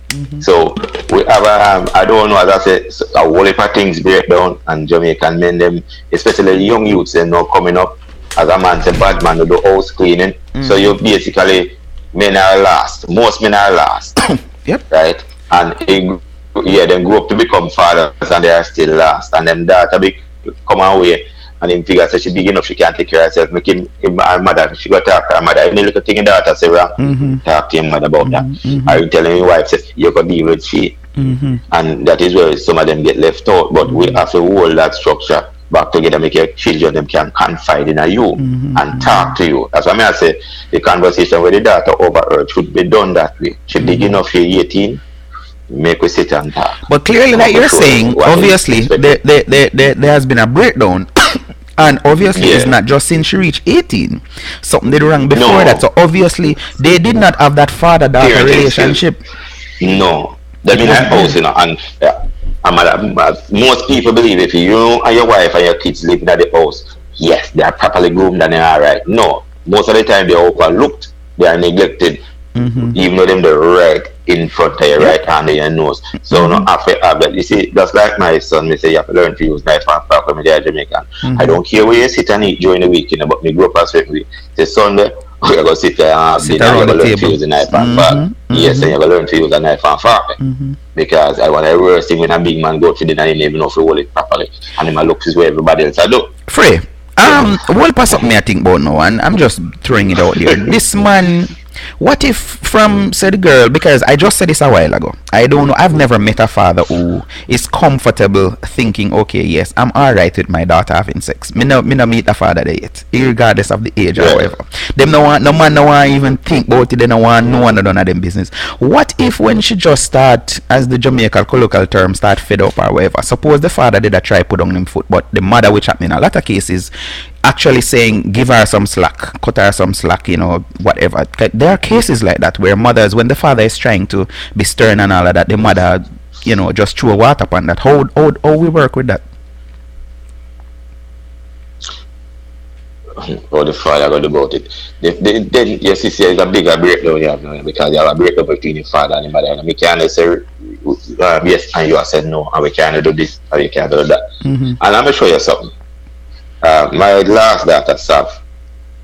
So we have, I don't know, as I said, a whole heap of things break down, and Jamaican men, them, especially the young youths, them now coming up, as a man say, bad man to do house cleaning. So you basically, men are last. Most men are last. Yep. Right? And them grow up to become fathers and they are still last. And them daughter come away. And him figure say she big enough, she can't take care of herself. Make him her mother, she got to talk to her mother. Any little thing in daughter say wrong, talk to your mother about that. Or you telling your wife, say, you can deal with she. And that is where some of them get left out. But we have to hold that structure back together, make your children them can confide in you and talk to you. That's why I say the conversation with the daughter over her should be done that way. She big enough, she 18. Make we sit and talk. But clearly, like you're saying, obviously there has been a breakdown. And obviously it's not just since she reached 18. Something did wrong before that. So obviously they did not have that father-daughter relationship. No. They've been at house, you know, and most people believe if you and your wife and your kids live in the house, yes, they are properly groomed and they are alright. No. Most of the time they are overlooked, they are neglected. Even though them the right in front of your right hand and your nose. So no have to have that. You see, just like my son, me say you have to learn to use knife and fork when they are Jamaican. I don't care where you sit and eat during the week, you know, but me grow up a certain way. Say Sunday, You're going to sit there and have Sit dinner, and you're around the going to learn to table. use a knife and fork. Yes, and you're going to learn to use a knife and fork. Because I want the worst thing when a big man go to dinner and he even know if he hold it properly. And him looks his way everybody else I do. Free. Well, pass up me I think about now, and I'm just throwing it out there. This man, what if from said girl, because I just said this a while ago, I don't know, I've never met a father who is comfortable thinking, okay, yes, I'm alright with my daughter having sex. Me no meet a father there yet, regardless of the age or whatever. Them no man no want even think about it, they no want no one none of them business. What if when she just start, as the Jamaican colloquial term, start fed up or whatever, suppose the father did a try put on him foot, but the mother, which happened in a lot of cases, actually saying give her some slack, cut her some slack, whatever. There are cases like that where mothers, when the father is trying to be stern and all of that, the mother, just throw water upon that. How we work with that? How the father got about it. Then your sister is a bigger breakdown you have now, because you have a breakdown between your father and your mother. And we can't say yes and you have said no, and we can't do this and you can't do that. And let me show you something. My last daughter, Sav,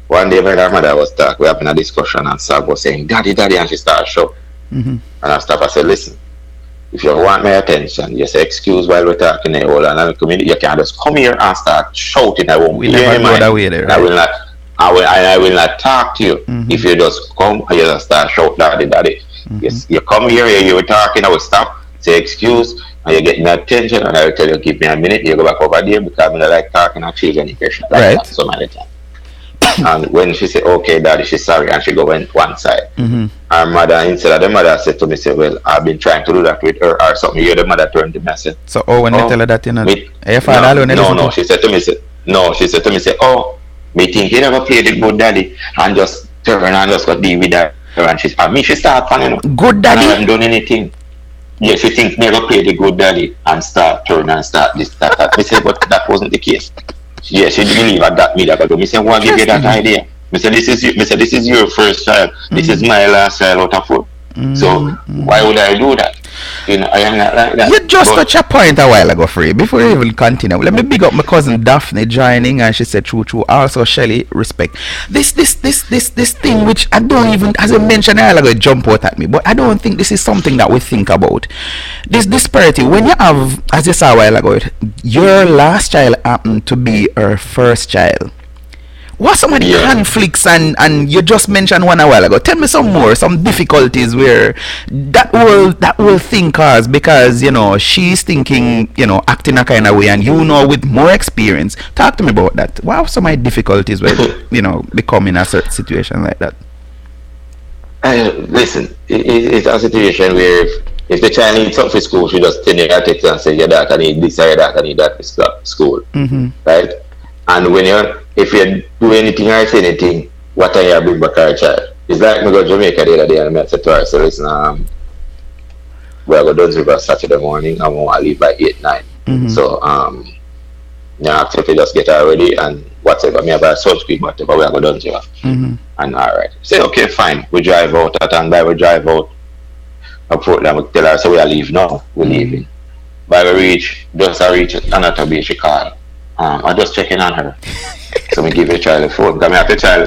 one day when her mother was talking, we having a discussion, and Sav was saying, Daddy, and she started shouting. And I stopped and said, listen, if you want my attention, you say excuse while we're talking there, you can't just come here and start shouting. I won't hear you, right? I will not talk to you. If you just come and you just start shouting, Daddy. Yes, you come here, you were talking, I will stop, say excuse, and you get my attention, and I will tell you, give me a minute, you go back over there, because I like talking and change any question like that so many times. And when she said, okay, Daddy, she's sorry, and she go went one side. Her mother, instead of the mother, said to me, say, well, I've been trying to do that with her or something. You the mother turned to me and said, so when you tell her that, she said to me, say, oh, me think you never played the good daddy, and just turn and just go deal with her. And she start planning. Good daddy? And I haven't done anything. Yeah, she think never play the good daddy and start turn and start this, that. Me say, but that wasn't the case. Yeah, she didn't believe at that media. But me say, why give you that idea? Me say, this is your first child. This is my last child out of four. So why would I do that? I am not like that. You just touched a point a while ago, Free. Before you even continue, let me big up my cousin Daphne joining, and she said, true. Also, Shelly, respect. This thing which I don't even, as I mentioned a while ago, it jump out at me, but I don't think this is something that we think about. This disparity, when you have, as you saw a while ago, your last child happened to be her first child. What some of the conflicts and you just mentioned one a while ago? Tell me some more, some difficulties where that will thing cause, because she's thinking, acting a kind of way, and with more experience. Talk to me about that. What are some of the difficulties where become in a certain situation like that? Listen, it's a situation where if the child needs something for school, she just send a text and say, your daughter need this or your daughter need that for school, right? And if you do anything or say anything, what are you bring back our child? It's like me go to Jamaica the other day, and I said to her, so listen, we go down River Saturday morning, and we want to leave by 8-9. So after if you just get her ready and whatever, me have a sunscreen, whatever, we go down to her. And alright. Say okay, fine. We drive out at and by we drive out. I Portland, we tell her, so we are leave now, we're leaving. By we reach another beach, she call. I just checking on her. So we give the child the phone. Because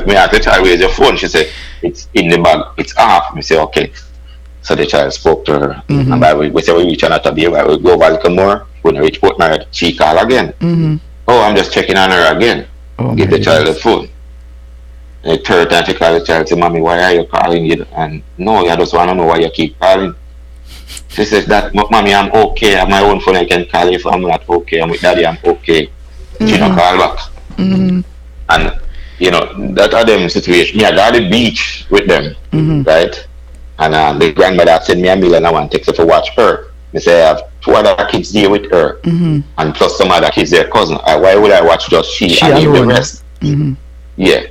me ask the child, where's your phone? She said, it's in the bag, it's off. We say, okay. So the child spoke to her. And by we say we reach another beach, we go over a little more. When we reach Portland, she call again. Oh, I'm just checking on her again. Give the child the phone. And the third time she call the child, say, Mommy, why are you calling you? And no, I just want to know why you keep calling. She says that, Mommy, I'm okay. I have my own phone, I can call you if I'm not okay. I'm with Daddy, I'm okay. She don't call back. And that are them situation. Yeah, they're at the beach with them, right? And the grandmother sent me a meal and I want to take her to watch her. They say I have 2 other kids there with her, and plus some other kids, their cousin. Why would I watch just she and leave the rest? Yeah.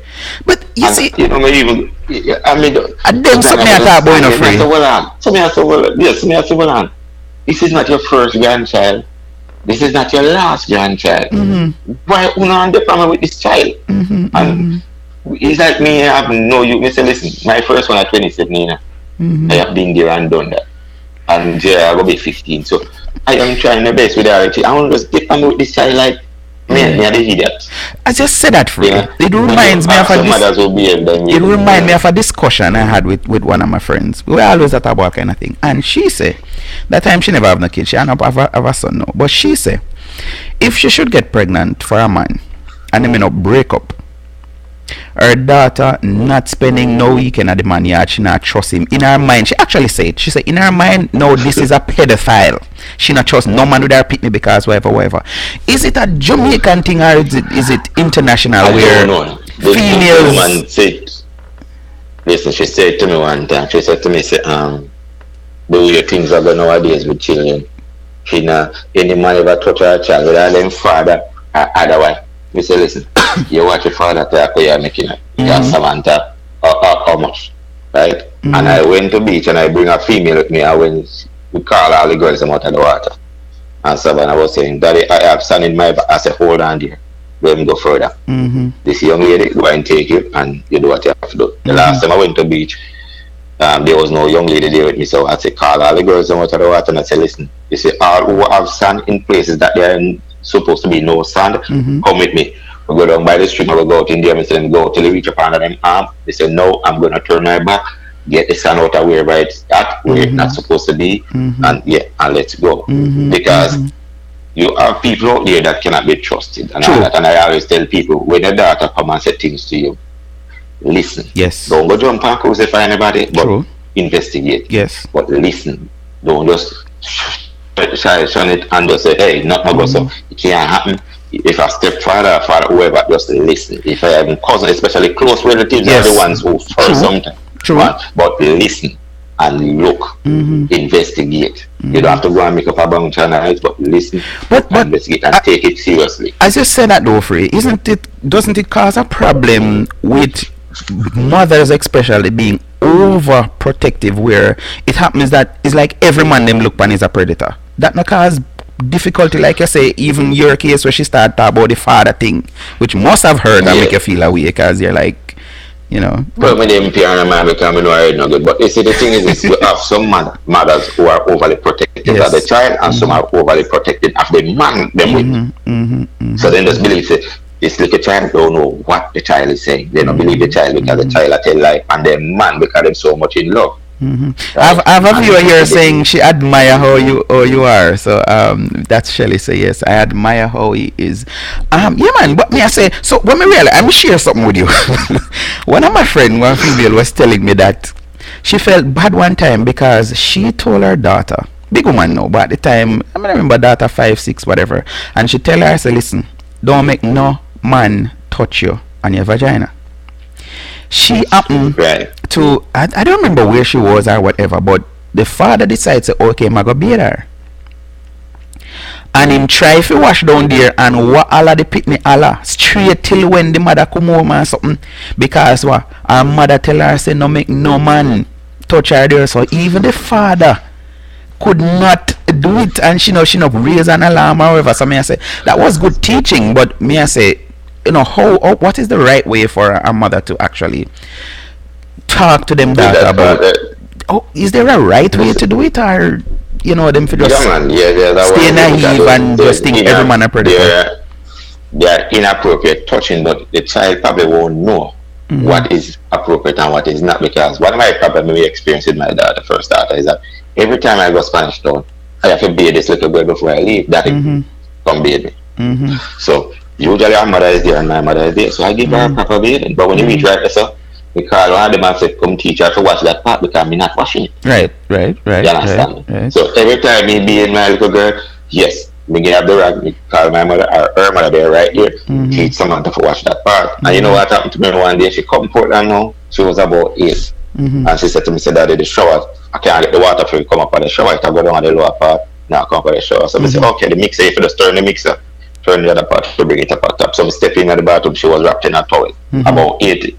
But you see, me even, and then something I thought about free. So me I say, well on, this is not your first grandchild. This is not your last grandchild. Why you not on the family with this child? And it's like me, I have no you. Me say, listen, my first one at 27, I have been there and done that. And I will be 15. So I am trying my best with her. I want to just get on with this child like Me are the idiot. I just said that for you. Yeah. It reminds me of some mothers will behave them. it reminds me of a discussion I had with one of my friends. We were always at about kind of thing. And she said, that time she never have no kid. She had have a son now. But she said, if she should get pregnant for a man and they may not break up, her daughter not spending no weekend at the man yard, she not trust him. In her mind, she actually said, in her mind, no, this is a pedophile. She not trust no man with her pick me because whatever. Is it a Jamaican thing or is it international where females... The woman said, listen, she said to me one time, she said to me, the way things are going nowadays with children, she not, any man ever touch her child without them father or otherwise. Me say, listen, you watch your father talk where you're making it. You're Samantha, how much, right? And I went to beach and I bring a female with me. I went, we call all the girls out of the water. And Savannah was saying, Daddy, I have son in my back. I said, hold on dear. Let me go further. This young lady, go and take you and you do what you have to do. The last time I went to beach, there was no young lady there with me. So I said, call all the girls out of the water and I said, listen, you see, all who have sand in places that they're supposed to be no sand, come with me. We go down by the street and we go out in there and say, go till you reach up under them arm. They say, no, I'm going to turn my back, get the sand out of wherever it's at, where it's not supposed to be, and let's go. Because you have people out there that cannot be trusted. And I always tell people, when your daughter come and say things to you, listen. Yes. Don't go jump and crucify anybody, but investigate. Yes. But listen. Don't just shun it and just say, hey, nothing go so. It can't happen. If a stepfather, father, whoever, just listen. If I have a cousin, especially close relatives, are the ones who first sometimes. But listen and look, investigate. You don't have to go and make up a bunch of nights, but listen, but investigate and take it seriously. As you said that though, Free, doesn't it cause a problem with mothers especially being overprotective, where it happens that it's like every man them look pan is a predator? That no cause difficulty, like you say, even your case where she started talking about the father thing, which must have hurt and make you feel away because you're like, you know. Well, when them parent and man become no good. But you see, the thing is you have some mothers who are overly protective of the child and some are overly protective of the man them with. So then just believe it. This little child don't know what the child is saying. They don't believe the child because the child tell lie, and the man because they're so much in love. Right? I have a viewer here saying she admire how you are. So that's Shelly say yes, I admire how he is. Yeah man, but me I say, so when me realize, I'm share something with you. One of my friend, one female, was telling me that she felt bad one time because she told her daughter, big woman now, but at the time I remember daughter 5, 6, whatever, and she tell her, I say, listen, don't make no man touch you on your vagina. She happened to, I don't remember where she was or whatever, but the father decides, okay, I'm going to beat her. And him try to wash down there and what all of the pitney Allah straight till when the mother come home or something. Because what her mother tell her, say, no make no man touch her there. So even the father could not do it, and she not raise an alarm or whatever. So me I say, that was good teaching, but me I say, you know, what is the right way for a mother to actually talk to them daughter about? Is there a right way to do it, or you know, them for just stay naive and just think every man a predator? They are inappropriate touching, but the child probably won't know what is appropriate and what is not, because one of my problems we experienced with my daughter, first daughter, is that every time I go Spanish Town, I have to bathe this little girl before I leave. Daddy, come bathe me. So usually our mother is there and my mother is there, so I give her a proper bathing. But when you reach right there, so we call one of them and say, come teach her to watch that part because I'm not washing it. Right. You understand? Right. So every time me bathe my little girl, yes, me get up the rag, me call my mother or her mother there right here, teach Samantha to watch that part. And you know what happened to me one day? She come to Portland now, she was about 8. And she said to me, Daddy, the shower, I can't get the water for you come up on the shower, I go down on the lower part, now come up on the shower. So I said, okay, the mixer, if you just turn the mixer, turn the other part to bring it up on top. So I step in at the bathroom, she was wrapped in a towel. About 8.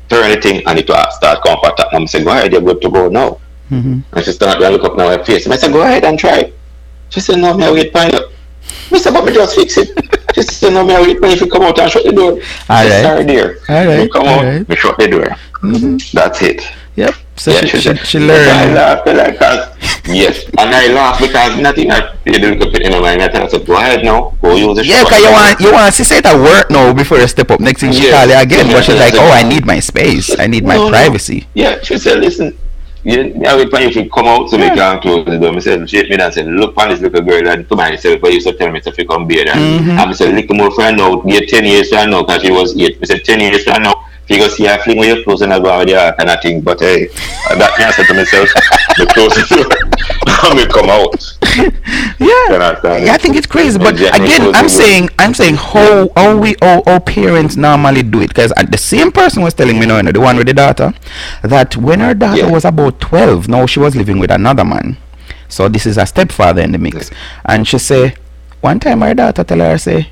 Turn the thing and it will start coming up on top. And I said, go ahead, you're good to go now. And she started to look up now her face. And I said, go ahead and try. She said, no, me I wait for you. I said, but me just fix it. She said, no, me I wait for you if you come out and shut the door. I said, sorry dear. You come out, me shut the door. That's it. Yep. So she learned. I laughed like that. Yes, and I laugh because nothing I paid the little bit in my mind. I said, go ahead now, go use the Yeah, shop. cause you want to say it at work now before you step up. Next thing she call you Yes, again, so but I she's said, I like, said, "Oh, I no, need my space. I need my no, no. privacy." Yeah, she said, listen, I wait for you to come out so we Yeah. can close the door. I said, shake me and said, look on this little girl and to myself, but you used to tell me if you come beard. And I said, little more friend now, get 10 years from now, because she was 8. I said, 10 years from now, if you go see her fling with your clothes and I go out there kind of thing. But hey, that me I said to myself, the clothes and me come out. You Yeah, understand yeah, I it? think it's crazy. But And Jenny again, clothes I'm with you. saying, how parents normally do it. Because the same person was telling me now, the one with the daughter, that when her daughter Yeah. was about 12, now she was living with another man. So this is a stepfather in the mix, and she say one time her daughter tell her say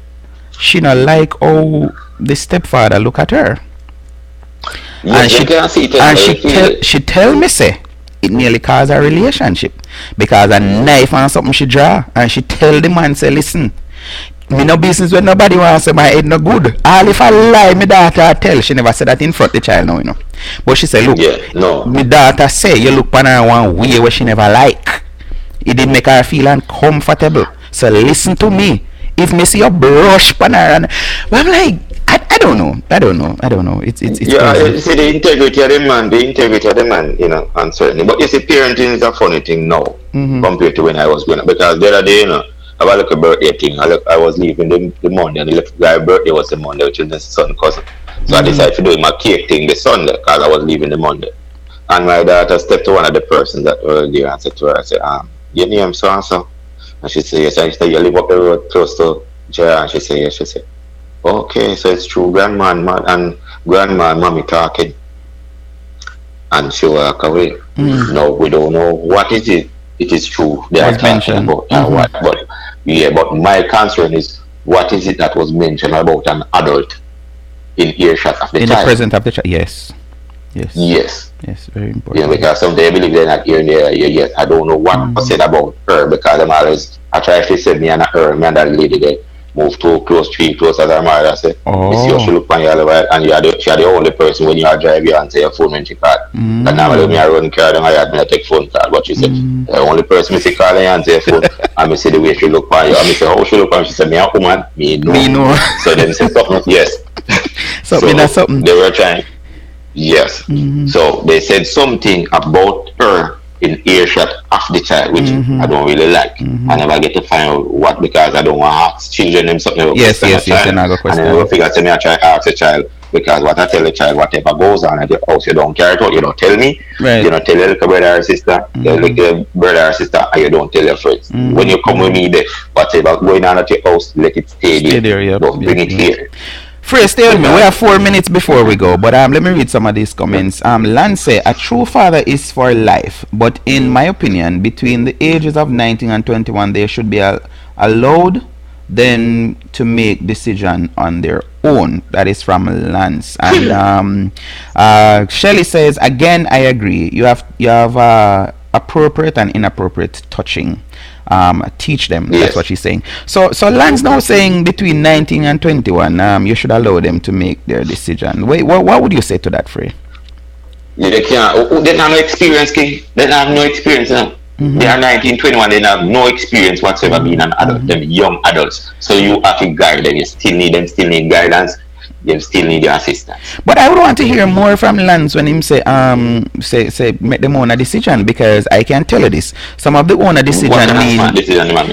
she not like how the stepfather look at her, and Yes, they can see it and they feel it. she tell me say it nearly caused a relationship because a knife and something she draw, and she tell the man say listen, me no business when nobody wants say my head no good. All if I lie, my daughter tell. She never said that in front of the child now, But she say, look, Yeah, no. my daughter say you look on her one way where she never like. It did make her feel uncomfortable. So listen to me. If me see you brush on her, and but I'm like, I don't know. It's Yeah, crazy. you see the integrity of the man, uncertainty. But you see, parenting is a funny thing now compared to when I was growing up. Because the other day, I was like a birthday thing. I was leaving the Monday, and the little guy's birthday was the Monday, which is the son cousin. So I decided to do my cake thing the Sunday because I was leaving the Monday. And my daughter stepped to one of the persons that were there and said to her, I said, your name so and so. And she said, yes. I said, you live up the road close to Jaya. And she said, yes. She said, okay, so it's true. Grandma and mommy talking. And she walk away. No, we don't know what is it. It is true. They are Was talking mentioned. about what. But my concern is what is it that was mentioned about an adult in earshot of the In the child. present of the child. Yes. Yes. Yes, very important. Because sometimes I believe they're not hearing there yet. I don't know what was said about her because I try to say me and her, me and that lady there move too close, tree close as her mother. I say, you see how she look on you all the while, and she are the only person when you are driving you answer your phone when she call. Because normally me I run car down, I take phone call, but she said, the only person me see calling you answer your phone, and me see the way she look on you, and me say, how she look on you? She said, me a woman, me no. Me no. So them say something, yes. Something that's something. They were trying. Yes. So they said something about her in earshot of the child, which I don't really like. I never get to find out what because I don't want to ask children them something about Yes, child. you're not gonna And then question I figure say me I try to ask the child because what I tell the child, whatever goes on at the house, you don't care at all. You don't tell me. Right. You don't tell your little brother or sister. Your little brother or sister, and you don't tell your friends. When you come with me there, whatever going on at your house, let it stay there. Yep. Don't bring it here. Frey, stay with me. We have 4 minutes before we go, but let me read some of these comments. Lance say, a true father is for life, but in my opinion, between the ages of 19 and 21, they should be allowed then to make decision on their own. That is from Lance. And Shelly says, again, I agree. You have appropriate and inappropriate touching. Teach them. Yes. That's what she's saying. So Lance now saying between 19 and 21, you should allow them to make their decision. Wait, what would you say to that, Frey? They can't. They have no experience, King. They have no experience now. They are 19, 21. They have no experience whatsoever being an adult. Them young adults. So you have to guide them. You still need them. Still need guidance. They still need your assistance. But I would want to hear more from Lance when him say make them own a decision, because I can tell you this. Some of the owner decision mean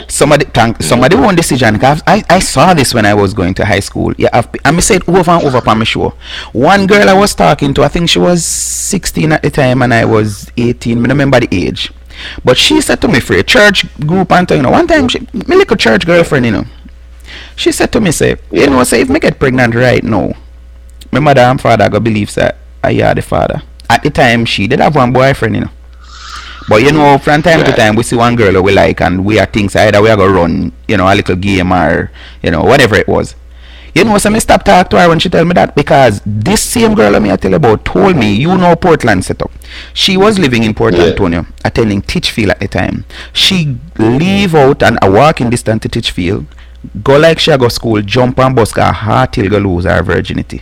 some of the own decision. Because I saw this when I was going to high school. Yeah, I say it over and over on my show. One girl I was talking to, I think she was 16 at the time and I was 18. I don't remember the age. But she said to me for a church group and one time my little church girlfriend, she said to me, say, say if me get pregnant right now, my mother and father go believe that I are the father. At the time, she did have one boyfriend, But from time to time, we see one girl that we like, and we are things either we are going to run, a little game or, whatever it was. So me stop talk to her when she tell me that, because this same girl that me I tell you about told me, Portland setup. She was living in Port Antonio, attending Titchfield at the time. She leave out and a walking distance to Titchfield, go like she go school, jump on bus, car heart till go lose her virginity.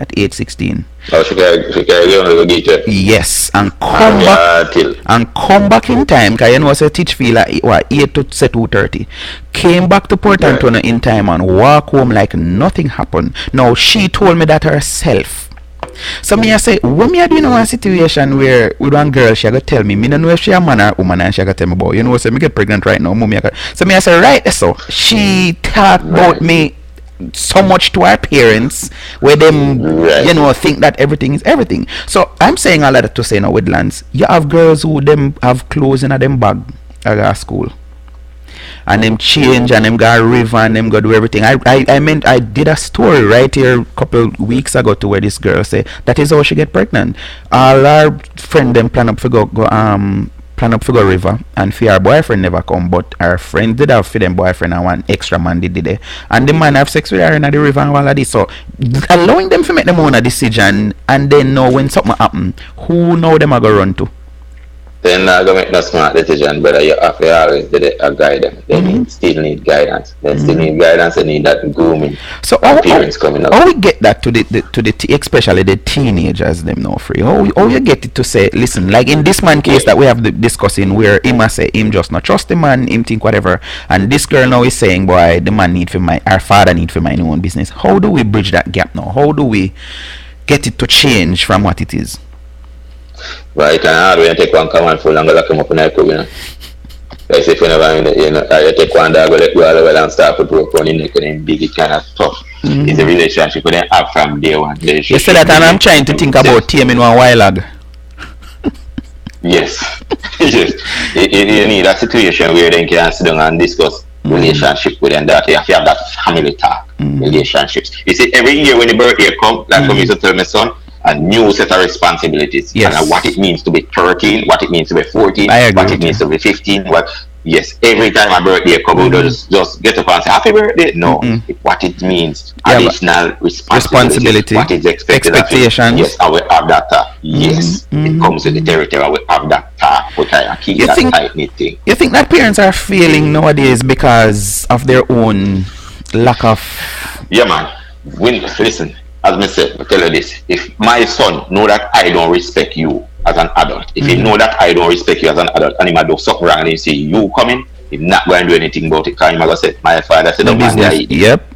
at age 16. Oh, she can go get it. Yes, and come back in time, because you know, say teach feel like what 8 to say 2:30. Came back to Port Antonio in time and walk home like nothing happened. Now she told me that herself. So me I say, when me I do in one situation where with one girl, she got tell me don't know if she a man or woman, and she got tell me about, you know, say me get pregnant right now, mommy. So me I say, right, so she talk about me so much to our parents where them you know think that everything is everything. So I'm saying all that to say now with Lance, you have girls who them have clothes in a them bag at school. And them change and them go river and them go do everything. I meant I did a story right here a couple weeks ago to where this girl say that is how she get pregnant. All our friend them plan up for go river, and for her boyfriend never come, but her friend did have for them boyfriend and one extra man did it, and the man have sex with her in the river and all of this. So allowing them to make them own a decision, and then know when something happen, who know them are going to run to. Then go make no smart decision, but you have to always guide them. They still need guidance. They still need guidance. They need that grooming. So parents coming up. How we get that to the especially the teenagers them now free? How you get it to say, listen, like in this man case that we have discussing where him a say him just not trust the man, him think whatever, and this girl now is saying, boy, the man need for our father need for my own business. How do we bridge that gap now? How do we get it to change from what it is? Right, and hard when you take one command full and go lock him up in the crib, you know. Like if you never, you take one dog, let go all the way and start to broke on the neck and then big, it kind of tough. It's a relationship with them have from day one. You say that, and I'm trying to think about taming one wild dog. Yes. Yes. You need a situation where they can sit down and discuss relationship with them, that you have to have that family talk, relationships. You see, every year when the birthday comes, like I used to tell my son, a new set of responsibilities. Yes. And what it means to be 13, what it means to be 14, what it means to be 15. Yes, every time my birthday comes, just get up and say happy birthday. No, what it means, additional responsibility, what is expected expectations. Yes, I will have that talk. Yes, it comes with the territory. I will have that talk. But I keep that tight knit thing. You think that parents are failing nowadays because of their own lack of? Yeah, man. Listen. As I said, I tell you this, if my son know that I don't respect you as an adult, if he know that I don't respect you as an adult, and he might do something wrong and he see you coming, he's not going to do anything about it, because he might say, my father said, no business. Yep.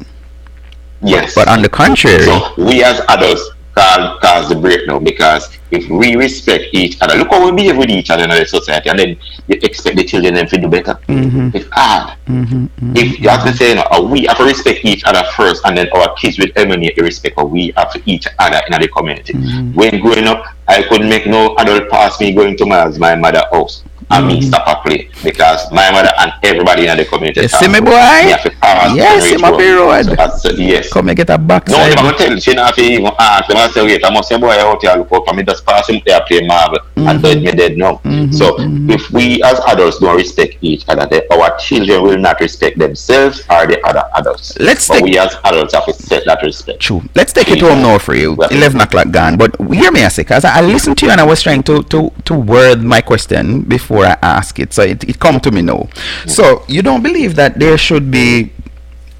Yes. But on the contrary. So we as adults cause the break now, because if we respect each other, look how we behave with each other in the society, and then you expect the children them to do better. It's hard. If you have to say, we have to respect each other first, and then our kids will emanate the respect of we have to each other in the community. When growing up, I couldn't make no adult pass me going to my mother's house. And me stop a play, because my mother and everybody in the community. You see me, boy? Yes, in my road. So, yes. Come and get a back. No, I'm going to tell you, she not even ask them. I say, wait, I must say, boy, out here look out for me, just pass him there, play marble, and don't me dead now. So, if we as adults don't respect each other, then our children will not respect themselves or the other adults. We as adults have to set that respect. True. Let's take it home now for you. 11 o'clock gone. But hear me, because I listened to you and I was trying to word my question before I ask it, so it come to me now. So you don't believe that there should be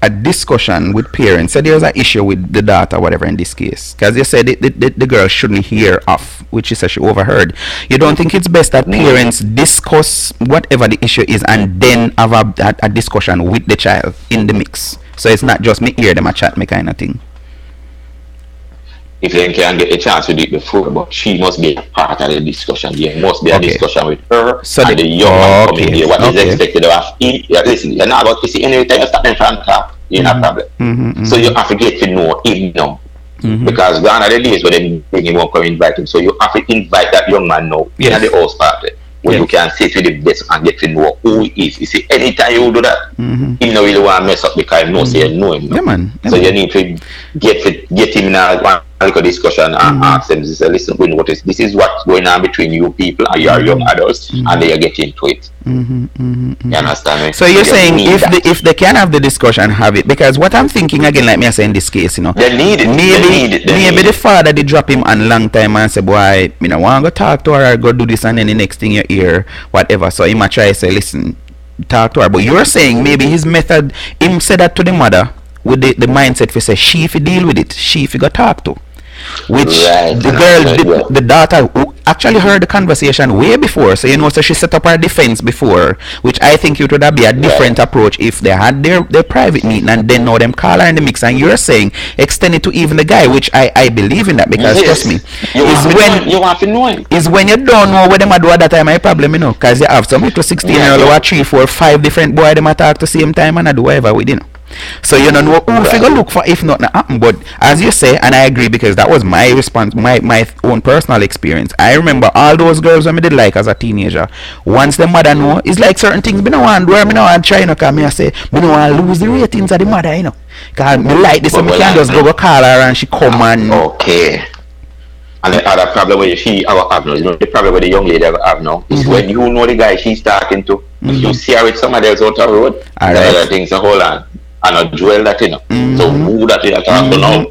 a discussion with parents? So there's an issue with the daughter, whatever in this case, because you said the girl shouldn't hear off, which is she overheard. You don't think it's best that parents discuss whatever the issue is and then have a discussion with the child in the mix, so it's not just me hear them a chat me kind of thing? If they can get a chance to do it before, but she must be a part of the discussion. There must be a discussion with her and the young man coming here. What is expected of him? Listen, you're not about to see any time you start them from top, you have a problem. So you have to get to know him now. Because gone are the days where they bring him up and invite him. So you have to invite that young man now in the house party, where you can sit with the best and get to know who he is. You see, anytime you do that, he don't really want to mess up, because he knows you know him. Yeah, man. So you need to get him in a discussion and ask them, say, listen, we notice this is what's going on between you people and your young adults, and they are getting into it. You understand me? So you're saying if they can have the discussion, have it, because what I'm thinking again, like me I say in this case, they need it. Maybe the father did drop him on long time and say, boy, I want to go talk to her or go do this, and then the next thing you hear whatever. So he might try to say, listen, talk to her. But you're saying maybe his method, him said that to the mother with the mindset for say she if you deal with it, she if you go talk to. which Right. the girl, the daughter, who actually heard the conversation way before. So so she set up her defense before, which I think it would have been a different approach if they had their private meeting and then now them call her in the mix. And you're saying extend it to even the guy, which I believe in that, because trust me, you want to know him. is when you don't know what them a do at that time my problem, because you have some little 16-year-old or 3, 4, 5 different boy them attack to same time and I do whatever with So you don't know who figure look for if nothing happen. But as you say, and I agree, because that was my response, my own personal experience. I remember all those girls when I did like as a teenager. Once the mother know, it's like certain things me no want do, me no want try, come here say me no want lose the ratings of the mother, Cause me like this, so me can just go call her and she come and okay. And the other problem with she have now, the problem with the young lady have now is when you know the guy she's talking to, if you see her with somebody else out the road, other things a hold on. And a jewel that so who that you talk to now?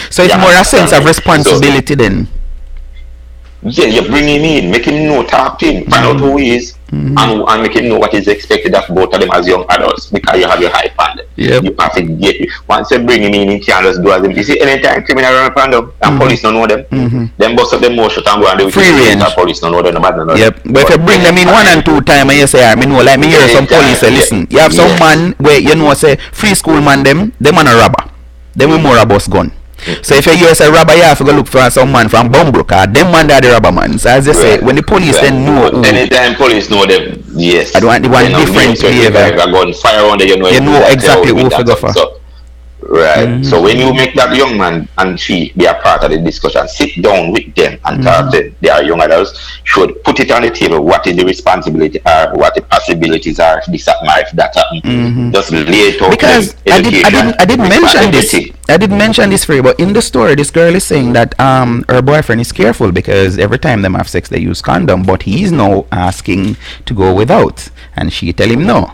So it's more a sense of responsibility then. Yeah, you bring him in, make him know, talk to him, find out who he is, and make him know what is expected of both of them as young adults, because you have your hype on them. Yep. You have to get, once you bring him in, he can't just do as him. You see, anytime criminal run upon them, and police don't know them, them bust up them more shut and go and do it. Free range. Police don't know them, no matter no. Yep, but if you bring them in 1 and 2 times and you say, I mean, no, like me hear some police say, listen, you have some man where say, free school man, them man a robber. Them with more a bus gun. So if you hear say robber, you have to go look for some man from Bumbro, cause them man are the robber man. So as you say, when the police then know, anytime police know them, yes. I don't want the one different behavior. Gun fire on them, you know exactly who to go for. Right. So when you make that young man and she be a part of the discussion, sit down with them and talk to their young adults, should put it on the table. What is the responsibility or what the possibilities are if this happen, if that happen. Just lay it out. Because I did mention this. I did mention this for you, but in the story, this girl is saying that her boyfriend is careful because every time them have sex, they use condom, but he's now asking to go without, and she tell him no.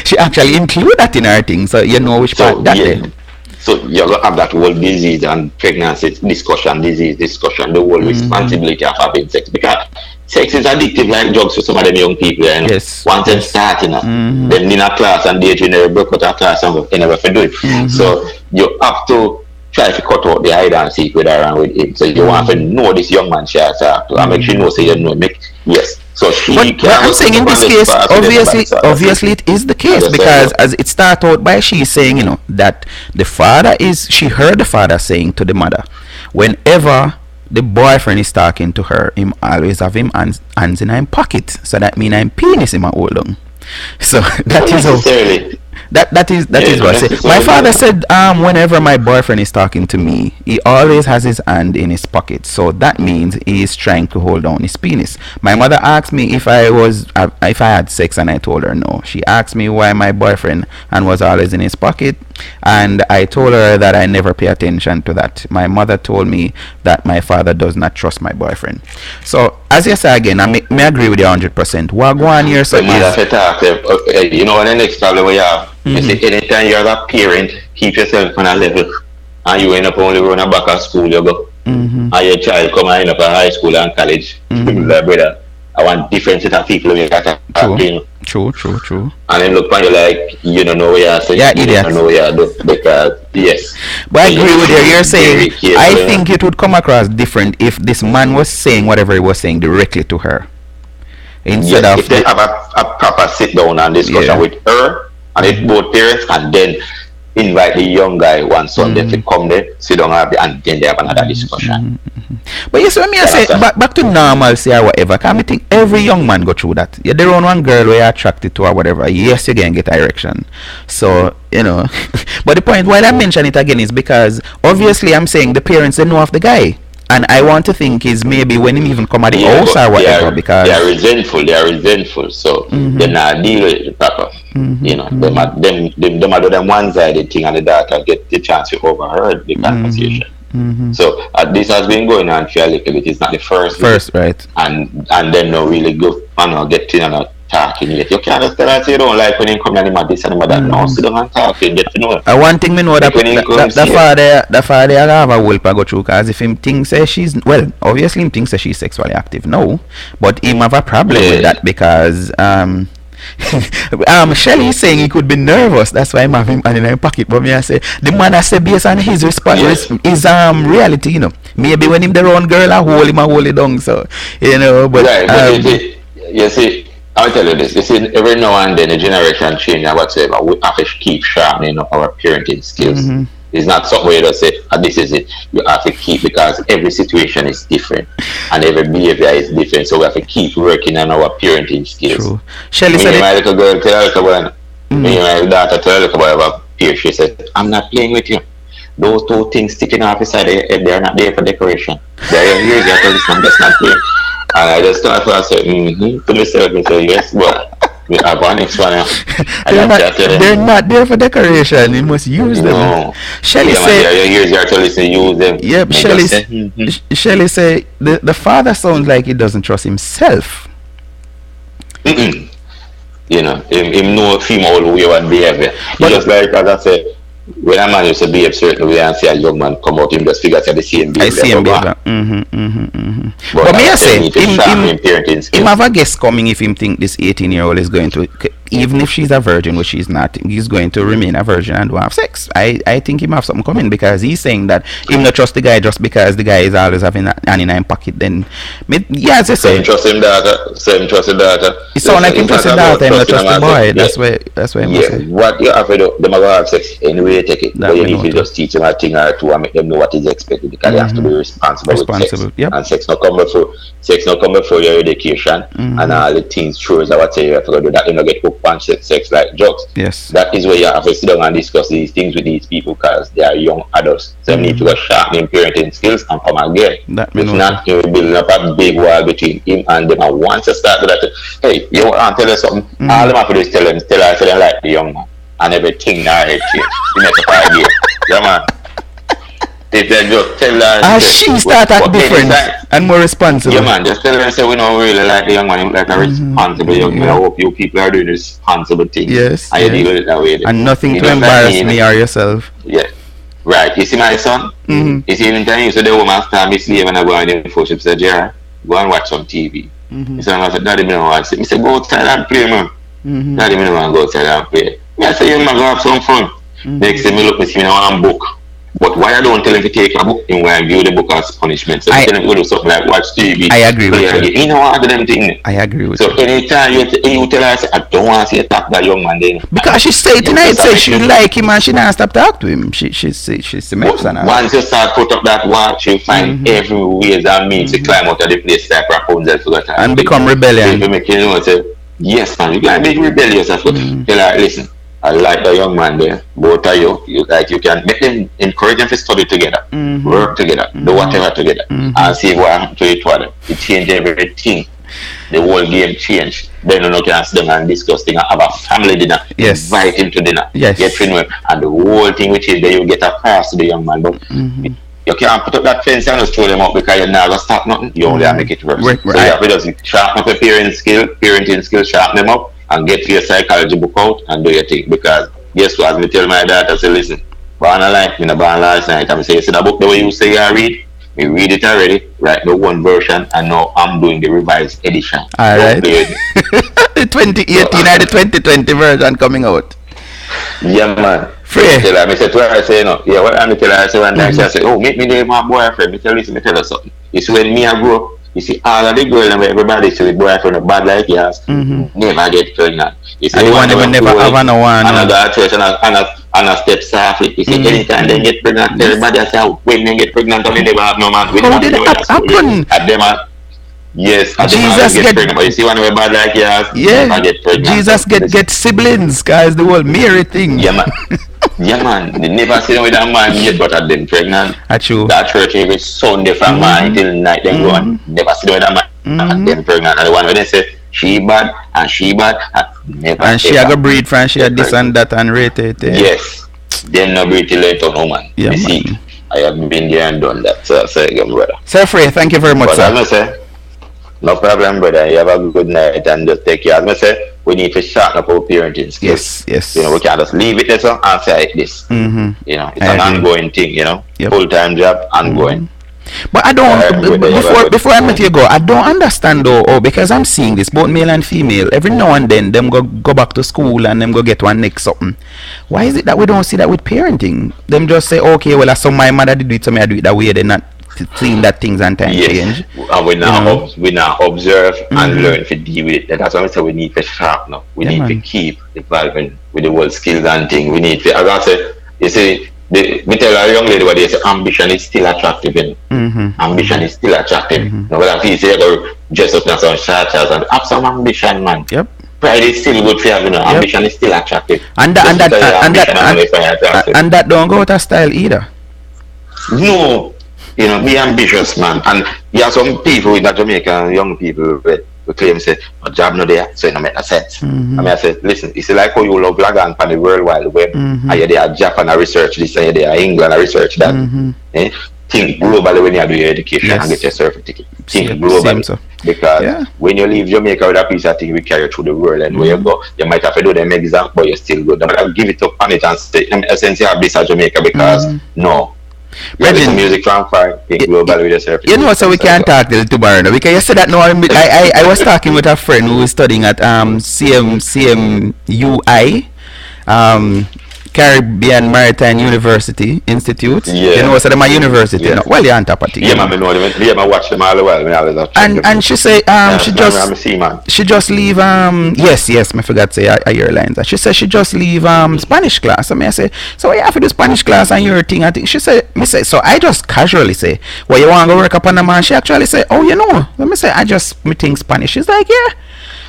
She actually include that in her thing, so you know which part that is. So you're gonna have that whole disease and pregnancy discussion, the whole responsibility of having sex, because sex is addictive like drugs for some of them young people. Yes. Once them starting, then in a class and they never break out of class and they never do it. So you have to try to cut out the hide and seek with her and with him. So you want to know this young man she has to and make sure you know, so you know, yes. So she but I'm saying in this case, obviously it is the case, because as it starts out by she saying, that the father she heard the father saying to the mother, whenever the boyfriend is talking to her, him always have him hands in him pocket. So that means I'm penis in my hold on. So that is how. That is what I say. My father said whenever my boyfriend is talking to me, he always has his hand in his pocket, so that means he is trying to hold down his penis. My mother asked me if I had sex, and I told her no. She asked me why my boyfriend hand was always in his pocket, and I told her that I never pay attention to that. My mother told me that my father does not trust my boyfriend. So as you say again, I may agree with you 100%. What go on here? So you know the next problem we have. You see, anytime you're a parent, keep yourself on a level, and you end up only run a back of school, you go, and your child come and end up at high school and college. Like, brother, I want different set of people you got to talk to. True. And then look on you like you don't know where you're, so you don't know where you're, because yes. But I agree with you. You're saying I think it would come across different if this man was saying whatever he was saying directly to her, instead of if they have a proper sit down and discussion with her. And it's both parents, and then invite the young guy one Sunday to come there, sit down and then they have another discussion. But yes, when me I say back to normalcy or whatever, can me think every young man go through that. You're the one girl where you're attracted to or whatever. Yes, you can get erection. So but the point why I mention it again is because obviously I'm saying the parents they know of the guy. And I want to think is maybe when him even come at the house or whatever, because they are resentful, so they're not deal with it proper. Them one-sided thing, and the daughter get the chance to overheard the conversation. So this has been going on for a little bit. It's not the first, right? And then no really go get in and talking yet. You can't just tell us you don't like when you come and this and that. No, sit down and talk and get to know. One thing me know that the father have a wolf go through, because if him thinks she's obviously him thinks she's sexually active. No, but him have a problem with that, because Shelly is saying he could be nervous. That's why I'm having him in his pocket. But me I say the man I say based on his response, his reality, you know. Maybe when him the wrong girl, I hold it down. So you know, but right. But you see, I'll tell you this. You see, every now and then a generation change and whatsoever. We have to keep sharpening up our parenting skills. It's not something where you just say, this is it. You have to keep, because every situation is different and every behavior is different. So we have to keep working on our parenting skills. True. Shelly said my little girl tell her little boy, me and my daughter tell her little boy about peer. She said, I'm not playing with you. Those two things sticking off beside the head, they're not there for decoration. They're here, you have to listen, that's not there. And I just thought, I said, to myself, I said, yes, but we have one next one. They're not there for decoration. You must use them. Shelly said, you have to listen, use them. Yep, Shelly say the father sounds like he doesn't trust himself. You know, him know female way and behavior. Just like as I said, when a man used to behave certain way and see a young man come out, him just figure out the same behavior. I see him behavior. But me I say, him have a guest coming if him think this 18-year-old is going to, even if she's a virgin, which she's not, he's going to remain a virgin and have sex. I think him have something coming, because he's saying that him not trust the guy just because the guy is always having an in his pocket. Then, yeah, as I say, trust him daughter. Same trust him daughter. It sound like him trust him daughter, him not trust the boy. That's why. Yeah. What you have to do, them are gonna have sex anyway. Take it. But you need to just teach them a thing or two and make them know what is expected, because they have to be responsible with sex. Yep. And sex not come before your education and all the things, chores, I would say you have to do that. You not get hooked on sex like drugs. Yes. That is where you have to sit down and discuss these things with these people, because they are young adults. So you need to go sharpen parenting skills and come again. If not, you're building up a big wall between him and them. And once you start with that, hey, you want to tell us something? All them have to do is tell them like the young man. And everything now head change. You make a idea. Yeah, man. If they just tell her, she start acting different and more responsible. Yeah, man. Just tell her, say, we don't really like the young man, like a responsible young man. I hope you people are doing responsible things. Yes. And you deal with it that way. And nothing to embarrass me or yourself. Yeah. Right. You see my son? You see, even time you said the woman start misleading when I go on the phone, she said, Gerard, go and watch some TV. He said, I said, Daddy, me don't want to see. He said, go outside and play, man. Daddy, me don't want to go outside and play. I say, young man, go have some fun. Next thing me look, me see me one book. But why I don't tell him to take a book and why I view the book as punishment? So I tell him to do something like watch TV. I agree with you. You know what them thing. I agree with you. So anytime you tell her, I don't want to see you talk that young man then. Because she say tonight, say she like him and she don't stop talk to him. She's once you start put up that watch, you find every ways and means to climb out of the place like Rapunzel and become rebellious. Yes, man, you can be rebellious. Tell her, listen, I like the young man there. Both of you can make them, encourage them to study together, work together, do whatever together, and see what happens to each other. It change everything. The whole game changed. Then you can sit down and discuss things, have a family dinner, invite him to dinner, get trained with, and the whole thing which is there you get across to the young man. But you can't put up that fence and just throw them up because you're not going to stop nothing. You only make it worse. So you have to just sharpen up your parenting skill, sharpen them up, and get your psychology book out and do your thing. Because guess what? As me tell my daughter, I say, listen, born alive, me not born last night. I say, you see the book the way you say you read? Me read it already, write the one version, and now I'm doing the revised edition. Alright. The 2018 and the 2020 version coming out. Yeah, man. Free. Tell her, I said to her, I say, no. Yeah, what I'm tell her, I say one time, she say, oh, meet me there with my boyfriend. Me tell her something. You see, when me I grow up, you see, all of the girls and everybody see the boyfriend bad like yours, never get pregnant. You see, one never have no one. Another church and a step softly. You see, anytime they get pregnant, everybody say, when they get pregnant, they never have no man. How did it happen? At them, yes, Jesus get pregnant, but you see one bad like yours, never get pregnant. Jesus get siblings, guys. The whole Mary thing. Yeah, man. Yeah, man. They never see them with a man yet, but at them pregnant. True. That church every Sunday from morning till night, them go on. Never see them with a man at them pregnant. And the one where they say she bad and never. And she a go breed from she had this and that and rate it. Yes. Them no breed till later, no man. Yeah, you see, I have been there and done that. So again, brother. Sir Frey, thank you very much, sir. As I say, no problem, brother. You have a good night and just take care. As I say, we need to sharpen up our parenting skills. Yes. You know, we can't just leave it there and say like this. You know, it's an ongoing thing, you know. Full-time job, ongoing. But I don't. Whether Before I let you go, I don't understand though. Oh, because I'm seeing this both male and female. Every now and then, them go back to school and them go get one next something. Why is it that we don't see that with parenting? Them just say, okay, well, I saw my mother did it, so me I do it that way. They're not seeing that things and time change. And we now observe and learn to deal with it. That's why I say we need to sharpen up. We need to keep evolving with the world skills and things. We need to, as I said, you see, me tell a young lady what they say, ambition is still attractive. Ambition is still attractive. Now, when I say you go dress up in some short shorts and have some ambition, man. Yep. Pride is still good for you, you know. Ambition is still attractive. And that don't go out of style either. No. You know, be ambitious, man. And you have some people in Jamaica, young people, who claim say, "My job no there, so it don't make no sense." I mean, I said, listen, it's like how you love vlogging on the World Wide Web, and you're there Japan, I research this, and you're there England, I research that. Think globally when you do your education and get your certificate. Think globally. Because when you leave Jamaica with a piece of thing, we carry you through the world, and where you go, you might have to do them exam, but you're still good. I'll give it up on it and say, essentially, I have this at Jamaica because no. Reggie, music from far, global with yourself. You know, so we can't talk till tomorrow. No? Because yesterday, I was talking with a friend who was studying at CMUI, Caribbean Maritime University Institute. You know, so they're my university. You know? Well, you're on top of it. Yeah, man, I know them. Yeah, I watch them all the while. And she say, she just leave, yes, I forgot to say a year lines. She said she just leave Spanish class. I mean, I say, so you have to do Spanish class and your thing. I think she said, so I just casually say, well, you want to go work up on the man? She actually say, oh, you know, let me say, me think Spanish. She's like, yeah.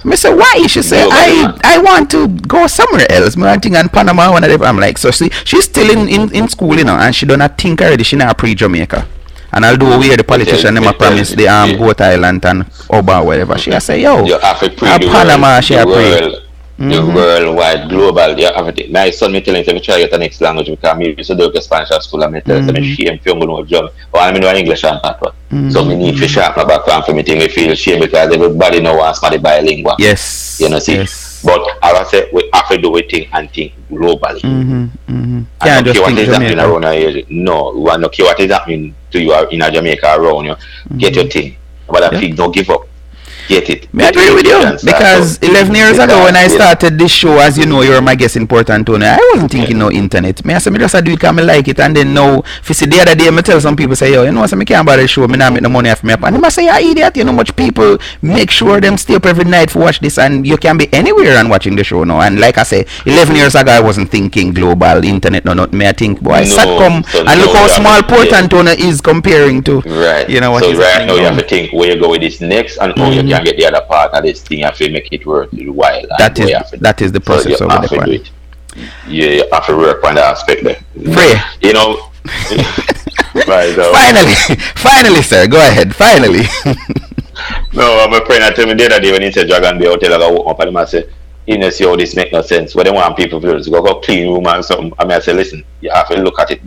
I say, why? She said, I want to go somewhere else. I think in Panama, one of them. I'm like, so she's still in school, you know, and she don't think already. She not pre-Jamaica. And although we hear the politician, them promise the Goat Island and Oba, whatever. She say, yo, Panama, she pre. The worldwide, global, yeah, everything. My son, me telling him to try to get the next language because me used to do Spanish at school and me tell him shame for me know job. Or I know English and that one. So me need to sharpen my background for me to feel shame because everybody know wants somebody bilingual. Yes. You know, see. Yes. But as I said, we have to do a thing and think globally. Can't just think what is happening Jamaica. around here. No, we want to care what is happening to you in Jamaica around you. Get your thing. But I think don't give up. Get it. I agree with you because 11 years ago when I started this show, as you know, you're my guest in Port Antonio, I wasn't thinking no internet. I said, I just do it because I like it. And then now, if you see the other day, I tell some people, say, yo, you know, so I can't buy the show, I not make no money off me. And they say, you idiot, you know, much people make sure them stay up every night for watch this, and you can be anywhere and watching the show now. And like I say, 11 years ago, I wasn't thinking global internet, no, not me. I think, boy, and look how small Port Antonio is comparing to, you know, what so is right now you have to think where you go with this next and how you can get the other part of this thing. You have to make it worth a while. That is the process so of the plan. You have to work on that aspect there. Free. You know. Right, so. Finally, sir, go ahead. Finally. No, my friend I tell me the other day when he said Dragon Bay Hotel, I got woke up and I said, you know, see how this make no sense. What they want people to do is go clean room and something. I mean, I said, listen, you have to look at it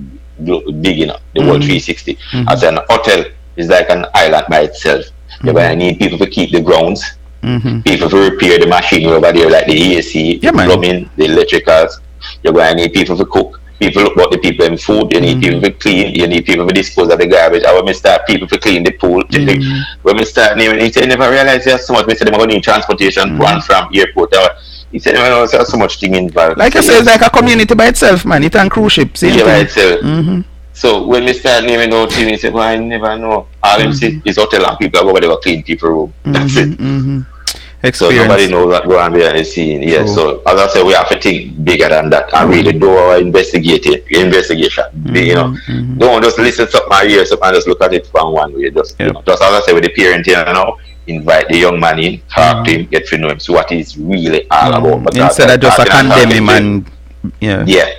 big enough, the whole 360. I said, an hotel is like an island by itself. You're going to need people to keep the grounds, people to repair the machinery over there, like the AC, the plumbing, the electricals. You're going to need people to cook. People look about the people in food. You need people to clean. You need people to dispose of the garbage. I when we start people to clean the pool. When we start naming, he said, never realized there's so much. We said, they're going to need transportation to and from airport. He said, there's so much thing involved. Like I said, it's like a community by itself, man. It's on cruise ship. Yeah, by itself. So when we start naming those things, he said, well, I never know. All them see is hotel and people go over there clean people room. That's it. Experience. So nobody knows what going on behind the scene. Yeah. So as I said, we have to think bigger than that and really do our investigation. You know, don't just listen to my ears up and just look at it from one way. Just you know, just as I said with the parenting, you know, invite the young man in, talk to him, get to know him, see what he's really all about. But instead of just condemn him and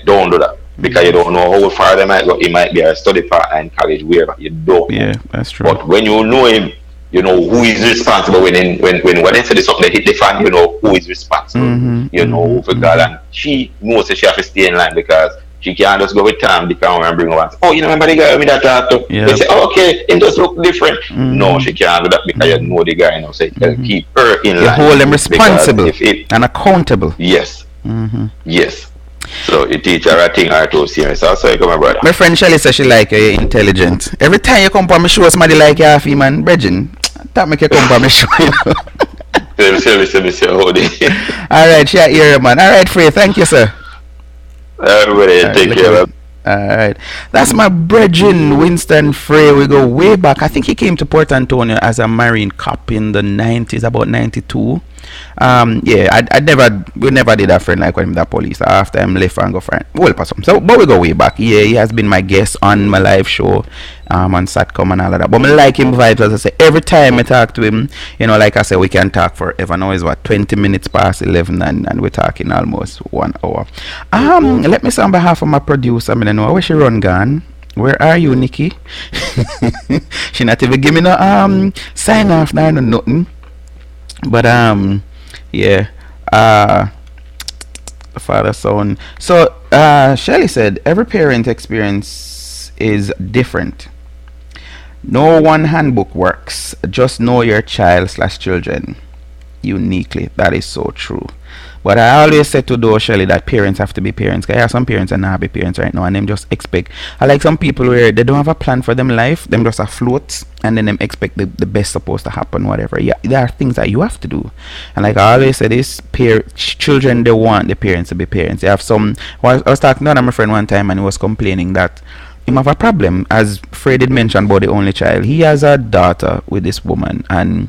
don't do that. Because you don't know how far they might go. He might be a study partner in college, wherever you don't know. Yeah, that's true. But when you know him, you know who is responsible. When they say something that hit the fan, you know who is responsible. You know for God, and she knows that she has to stay in line because she can't just go with time become and bring her and oh, you know, remember the guy with that tattoo? They say, oh, okay, it does look different. No, she can't do that because you know the guy, you know, so you can keep her in line. You hold him responsible and accountable. Yes. Yes. So you teach her a thing or two serious. Also, you come, my brother. My friend Shelly says she like you intelligent. Every time you come for me show somebody like you half man, Bridging. That make you come for me show. Let me see how they. Alright, she here man. Alright, Free, thank you, sir. Everybody, take care. Alright. That's my brethren, Winston Frey. We go way back. I think he came to Port Antonio as a Marine cop in the 90s, about 92. Yeah, we never did a friend like when him the police. After him left and go friend. Well, so, but we go way back. Yeah, he has been my guest on my live show, on Satcom and all of that. But I like him vibes, as I say. Every time I talk to him, you know, like I say, we can talk forever. Now it's what 20 minutes past 11, and we're talking almost 1 hour. Let me say on behalf of my producer, I know where she run gone. Where are you, Nikki? She not even give me no sign off now, no nothing. But yeah, father son. So Shelley said every parent experience is different. No one handbook works. Just know your child/children uniquely. That is so true. But I always say to those, Shelley, that parents have to be parents. Because I have some parents and not be parents right now, and them just expect. I like some people where they don't have a plan for them life, them just afloat, and then them expect the best supposed to happen, whatever. Yeah, there are things that you have to do. And like I always say this, children, they want the parents to be parents. They have some. I was talking to my friend one time, and he was complaining that him have a problem, as Fred did mention about the only child. He has a daughter with this woman, and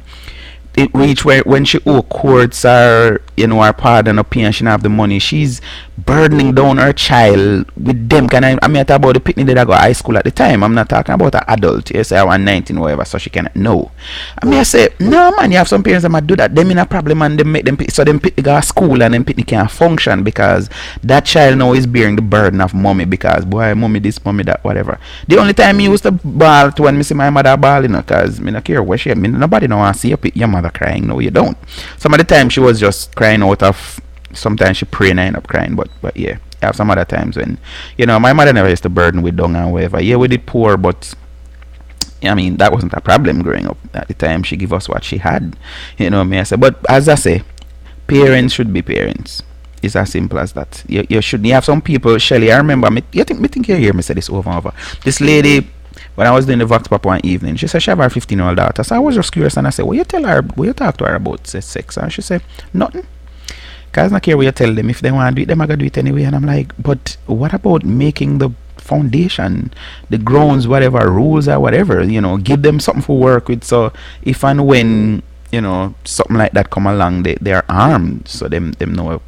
it reach where when she owe courts or her pardon or pay and she don't have the money, she's burdening down her child with them. I mean, I talk about the pitney that I go to high school at the time. I'm not talking about an adult. Yes, I was 19 or whatever, so she cannot know. I mean, I say, no man, you have some parents that might do that. Them in a problem and they make them so them pitney go to school and them pitney can't function because that child now is bearing the burden of mommy because boy, mommy this, mommy that, whatever. The only time me used to bawl to when me see my mother bawl, cause me not care where she. Nobody know want to see your mother crying. No, you don't. Some of the time she was just crying out of. Sometimes she pray and I end up crying, but yeah, I have some other times when my mother never used to burden with dung and whatever. Yeah, we did poor, but I mean that wasn't a problem growing up. At the time, she gave us what she had. I say. But as I say, parents should be parents. It's as simple as that. You should. You have some people, Shelly. I remember me. You think you hear me say this over and over. This lady. When I was doing the Vox Pop one evening, she said she have her 15-year-old daughter. So I was just curious and I said, you talk to her about sex? And she said, nothing. Because I don't care what you tell them. If they want to do it, they might do it anyway. And I'm like, but what about making the foundation, the grounds, whatever, rules or whatever, give them something for work with. So if and when, something like that come along, they are armed. So them know,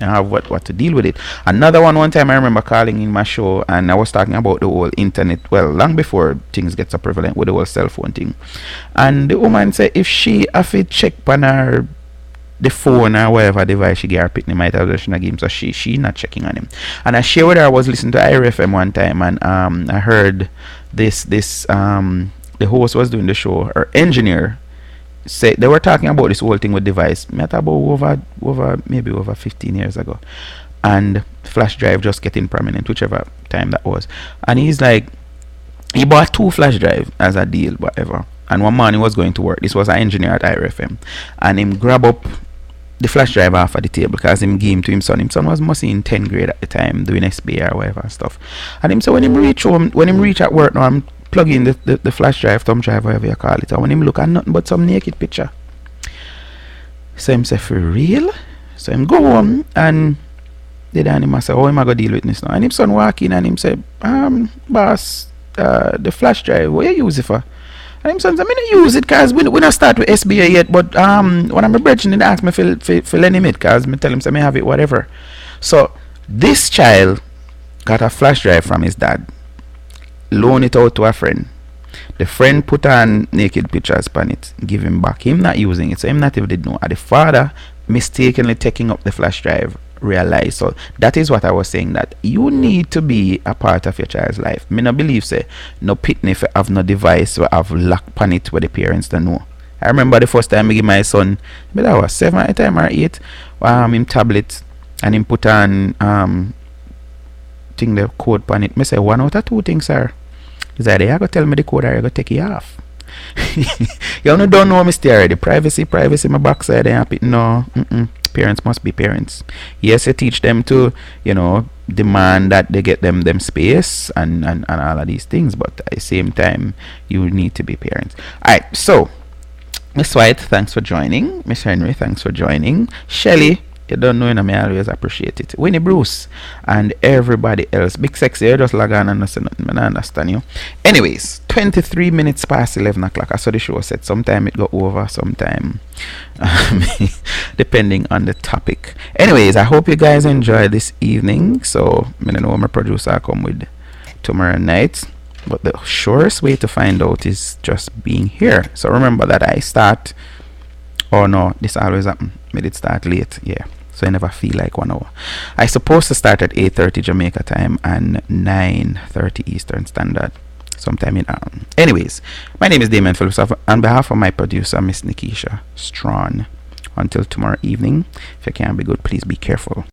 and have what to deal with it. Another one time I remember calling in my show and I was talking about the whole internet, well, long before things get so prevalent with the whole cell phone thing. And the woman said if she have to check on her the phone or whatever device she get her picnic might have just not give him, so she not checking on him. And I shared with her, I was listening to IRFM one time and I heard this the host was doing the show, her engineer say they were talking about this whole thing with device. Me about over 15 years ago, and flash drive just getting prominent, whichever time that was. And he's like, he bought 2 flash drive as a deal, whatever. And one morning he was going to work. This was an engineer at IRFM, and him grab up the flash drive off of the table because him gave him to him son. Him son was mostly in 10th grade at the time doing SBA or whatever stuff. And him so when him reach home, when him reach at work now, I'm plug in the flash drive, thumb drive, whatever you call it, and when him look at nothing but some naked picture. So him say, for real? So him go home and the dan him say, how am I gonna deal with this now? And him son walk in and him say, boss, the flash drive, what you use it for? And him son say, I don't use it because we not start with SBA yet, but one of my brethren did ask me for lend him it because me tell him say, I have it, whatever. So this child got a flash drive from his dad, loan it out to a friend. The friend put on naked pictures on it, give him back. Him not using it, so him not even did know. And the father mistakenly taking up the flash drive realized. So that is what I was saying, that you need to be a part of your child's life. Me no believe say no pitney if have no device where have lock on it where the parents don't know. I remember the first time I give my son, but that was 7 at the time or 8, him tablet, and him put on thing the code on it. Me say 1 out of 2 things, sir. He's like, you go tell me the code or you go take it off. You don't know me stay already. Privacy, my backside ain't happy. No, parents must be parents. Yes, you teach them to, demand that they get them space and all of these things, but at the same time, you need to be parents. Alright, so Miss White, thanks for joining. Miss Henry, thanks for joining. Shelly, you don't know, I always appreciate it. Winnie Bruce and everybody else. Big Sexy, you just log on and say nothing. I understand you. Anyways, 23 minutes past 11 o'clock. I saw the show said sometime it go over, sometime depending on the topic. Anyways, I hope you guys enjoy this evening. So, I don't know what my producer I come with tomorrow night. But the surest way to find out is just being here. So remember that I start, no, this always happen. Made it start late, yeah. So I never feel like 1 hour. I supposed to start at 8:30 Jamaica time and 9:30 Eastern Standard, sometime in anyways, my name is Damien Phillips. On behalf of my producer, Miss Nikisha Strawn, until tomorrow evening, if you can't be good, please be careful.